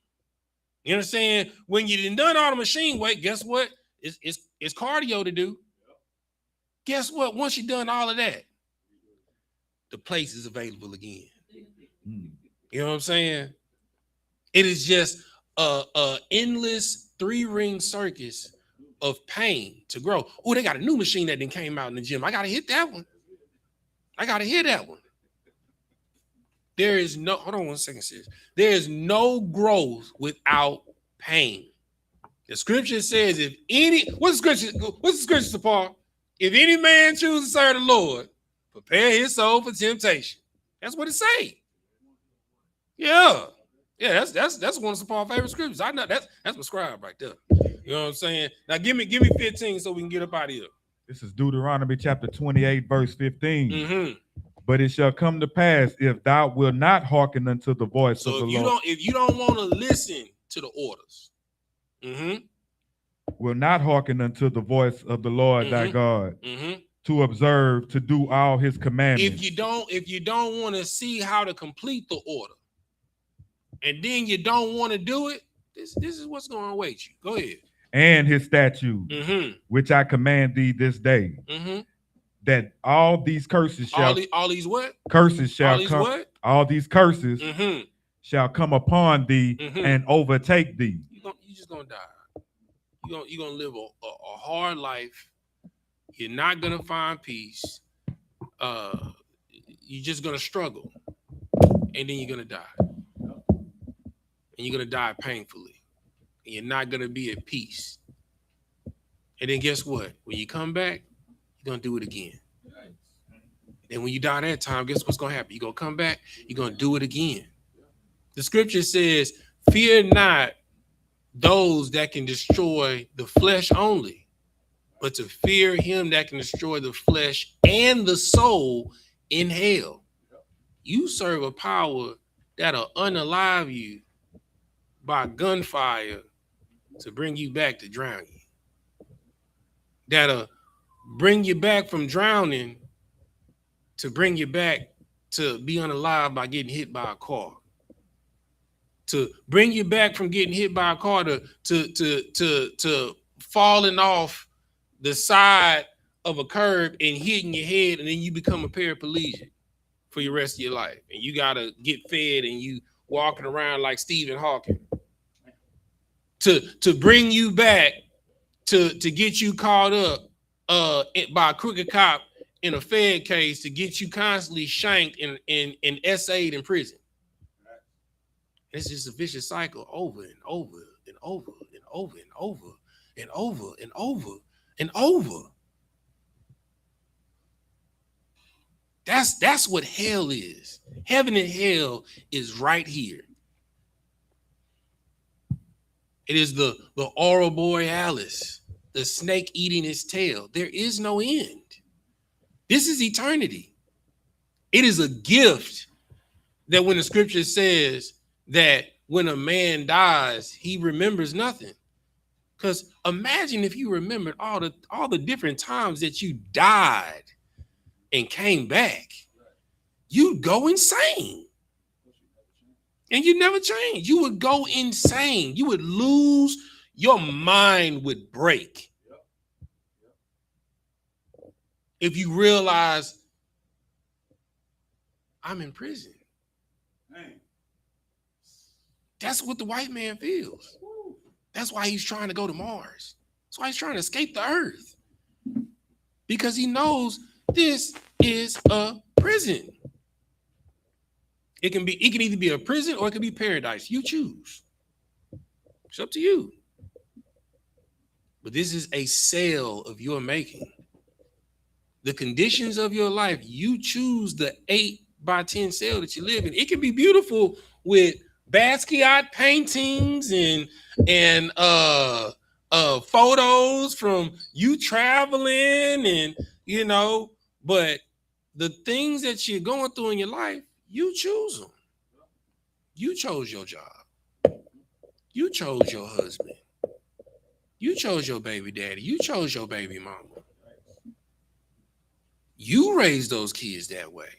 You understand? When you done all the machine weight, guess what? It's cardio to do. Guess what? Once you've done all of that, the place is available again. You know what I'm saying? It is just a endless 3-ring circus of pain to grow. Oh, they got a new machine that then came out in the gym. I gotta hit that one. There is no, hold on one second, sis. There is no growth without pain. The scripture says, what's the scripture, Paul? If any man choose to serve the Lord, prepare his soul for temptation. That's what it say. Yeah. Yeah, that's one of Paul's favorite scriptures. I know that's my scribe right there. You know what I'm saying? Now give me 15 so we can get up out of here. This is Deuteronomy chapter 28, verse 15. But it shall come to pass, if thou wilt not hearken unto the voice of the Lord. If you don't want to listen to the orders, will not hearken unto the voice of the Lord thy God, to observe, to do all his commandments. If you don't want to see how to complete the order, and then you don't want to do it, this is what's going to await you. Go ahead. And his statutes, which I command thee this day, that all these curses shall all these what? Curses shall all these come. What? All these curses shall come upon thee and overtake thee. You're just gonna die. You're gonna live a hard life. You're not gonna find peace. You're just gonna struggle, and then you're gonna die. And you're gonna die painfully. And you're not gonna be at peace. And then guess what? When you come back, you're gonna do it again. And when you die that time, guess what's gonna happen? You're gonna come back, you're gonna do it again. The scripture says, fear not those that can destroy the flesh only, but to fear him that can destroy the flesh and the soul in hell. You serve a power that'll unalive you by gunfire to bring you back to drown you. That'll bring you back from drowning to bring you back to be unalive by getting hit by a car. To bring you back from getting hit by a car to falling off the side of a curb and hitting your head, and then you become a paraplegic for the rest of your life. And you gotta get fed and you walking around like Stephen Hawking. to bring you back to get you caught up by a crooked cop in a Fed case to get you constantly shanked and essayed in prison. It's just a vicious cycle over and over and over and over and over and over and over and over. That's what hell is. Heaven and hell is right here. It is the aurora borealis, the snake eating its tail. There is no end. This is eternity. It is a gift that when the scripture says that when a man dies, he remembers nothing. Because imagine if you remembered all the different times that you died and came back, you'd go insane. And you never change. You would go insane. You would lose. Your mind would break. If you realize I'm in prison. That's what the white man feels. That's why he's trying to go to Mars. That's why he's trying to escape the earth. Because he knows this is a prison. It can either be a prison or it can be paradise. You choose. It's up to you. But this is a sale of your making. The conditions of your life, you choose the 8x10 cell that you live in. It can be beautiful with Basquiat paintings and photos from you traveling and but the things that you're going through in your life, you choose them. You chose your job. You chose your husband. You chose your baby daddy. You chose your baby mama. You raised those kids that way.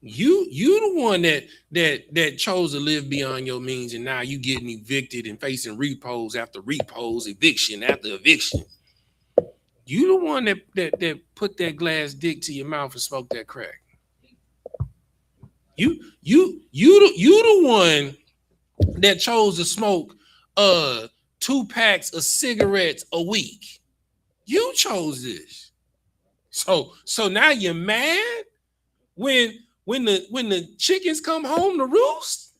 You the one that chose to live beyond your means, and now you getting evicted and facing repos after repos, eviction after eviction. You the one that put that glass dick to your mouth and smoked that crack. You the one that chose to smoke 2 packs of cigarettes a week. You chose this. So now you're mad when the chickens come home to roost.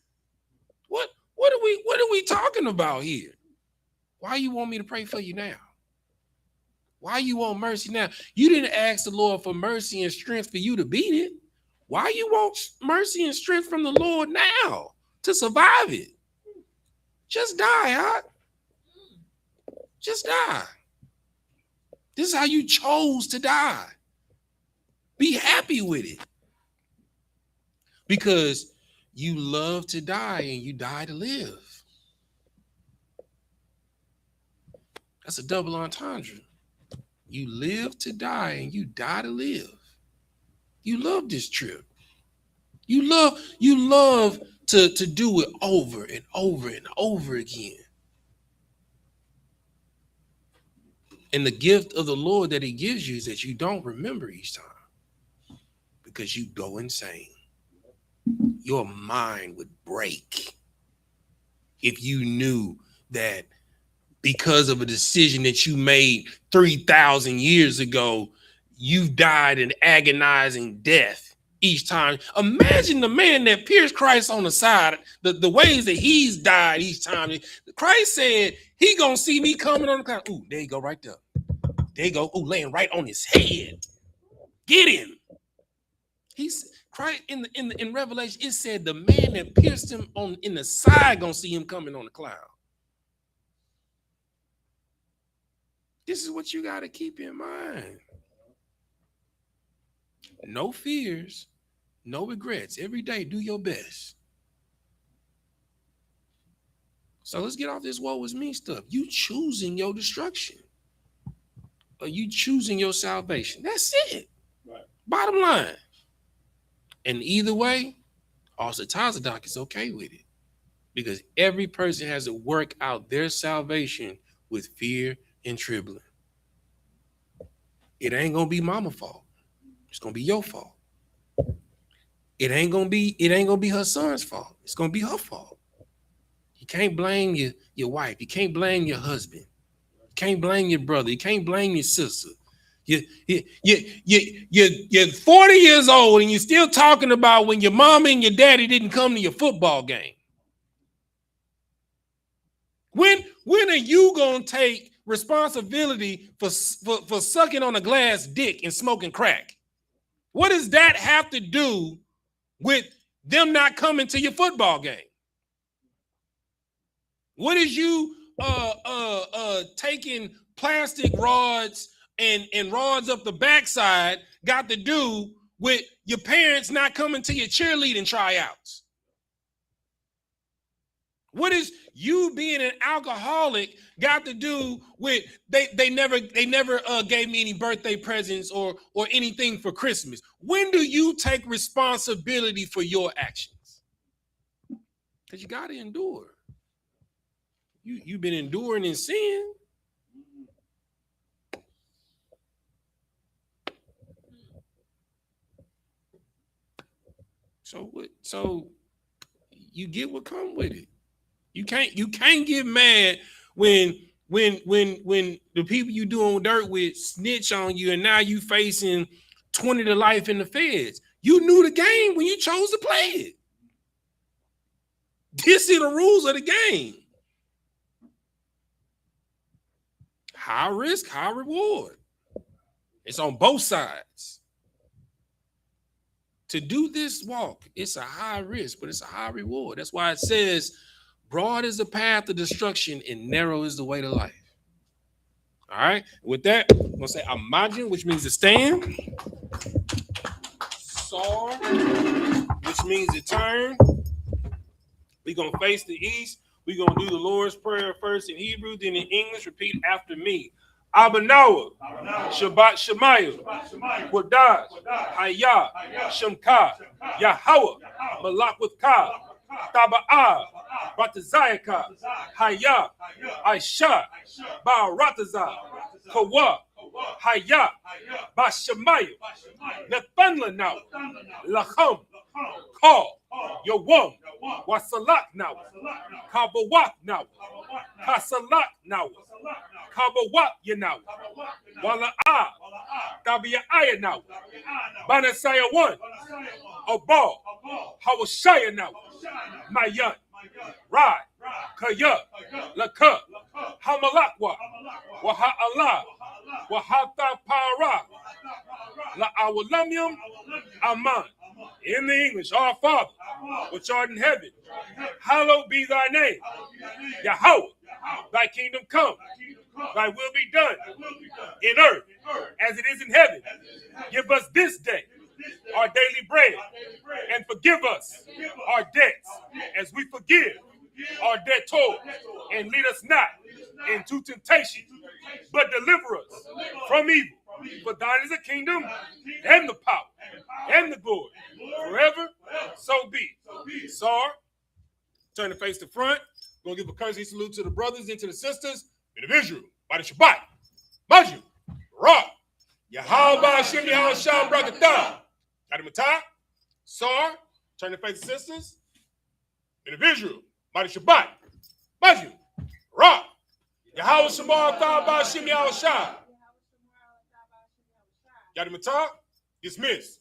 What are we talking about here? Why you want me to pray for you now? Why you want mercy now? You didn't ask the Lord for mercy and strength for you to beat it. Why you want mercy and strength from the Lord now to survive it? Just die, huh? Just die. This is how you chose to die. Be happy with it. Because you love to die and you die to live. That's a double entendre. You live to die and you die to live. You love this trip. You love to do it over and over and over again. And the gift of the Lord that he gives you is that you don't remember each time because you go insane. Your mind would break if you knew that because of a decision that you made 3,000 years ago, you've died an agonizing death each time. Imagine the man that pierced Christ on the side, the ways that he's died each time. Christ said, he gonna see me coming on the cloud. Ooh, there you go right there. There you go. Ooh, laying right on his head. Get him. He's Christ in Revelation, it said the man that pierced him in the side gonna see him coming on the cloud. This is what you got to keep in mind. No fears, no regrets. Every day, do your best. So let's get off this woe is me stuff. You choosing your destruction. Or you choosing your salvation. That's it. Right. Bottom line. And either way, also Tazadok is okay with it. Because every person has to work out their salvation with fear and trembling. It ain't gonna be mama's fault. It's gonna be your fault. It ain't gonna be her son's fault. It's gonna be her fault. You can't blame your wife. You can't blame your husband. You can't blame your brother. You can't blame your sister. You're 40 years old and you're still talking about when your mama and your daddy didn't come to your football game. When are you gonna take responsibility for sucking on a glass dick and smoking crack? What does that have to do with them not coming to your football game? What is you taking plastic rods and rods up the backside got to do with your parents not coming to your cheerleading tryouts? What is you being an alcoholic got to do with they never gave me any birthday presents or anything for Christmas? When do you take responsibility for your actions? Because you got to endure. You've been enduring in sin. So what? So you get what come with it. You can't get mad when the people you doing dirt with snitch on you and now you facing 20 to life in the feds. You knew the game when you chose to play it. This is the rules of the game. High risk, high reward. It's on both sides. To do this walk, it's a high risk, but it's a high reward. That's why it says, broad is the path to destruction and narrow is the way to life. All right. With that, I'm going to say Amajin, which means to stand. Sar, which means to turn. We're going to face the east. We're going to do the Lord's Prayer first in Hebrew, then in English. Repeat after me. Abanawa, Shabbat Shemayah, Wadaz, Hayah, Shemka, Yahweh, Malak with Ka, Taba'ah, Batazayaka, Hayah, Aisha, Ba'arataza, Kawa, Hayah, Bashemayah, Nathunla now, Lacham, Call, Yawam, Wasalak now, Kabawak now, Kasalak now, Kabawak you now, Wala'ah, Tabia'aya now, Banasaya 1, Abal, Hawashaya now, Mayan, Rai, Kaya, Laka, Hamalakwa, Waha'Allah, Wahata Para, La'awalamium, Aman. In the English, our Father, which art in heaven, hallowed be thy name. Yahweh, thy kingdom come, thy will be done in earth as it is in heaven. Give us this day our daily bread, and forgive us our debts as we forgive our debtors, and lead us not into temptation, but deliver us from evil. For thine is the kingdom and the power and the glory forever. So be. Sar, turn the face to front. Gonna give a courtesy salute to the brothers and to the sisters in the Israel by the Shabbat. Maju, Ra, Yahweh Shem Yahweh Sham Brakatah. Kadimatah, Sar, turn the face to sisters in the Israel by the Shabbat. Maju, Ra, Yahweh Shamar Thah Shem Yahweh Sham. Yadimatah, dismiss.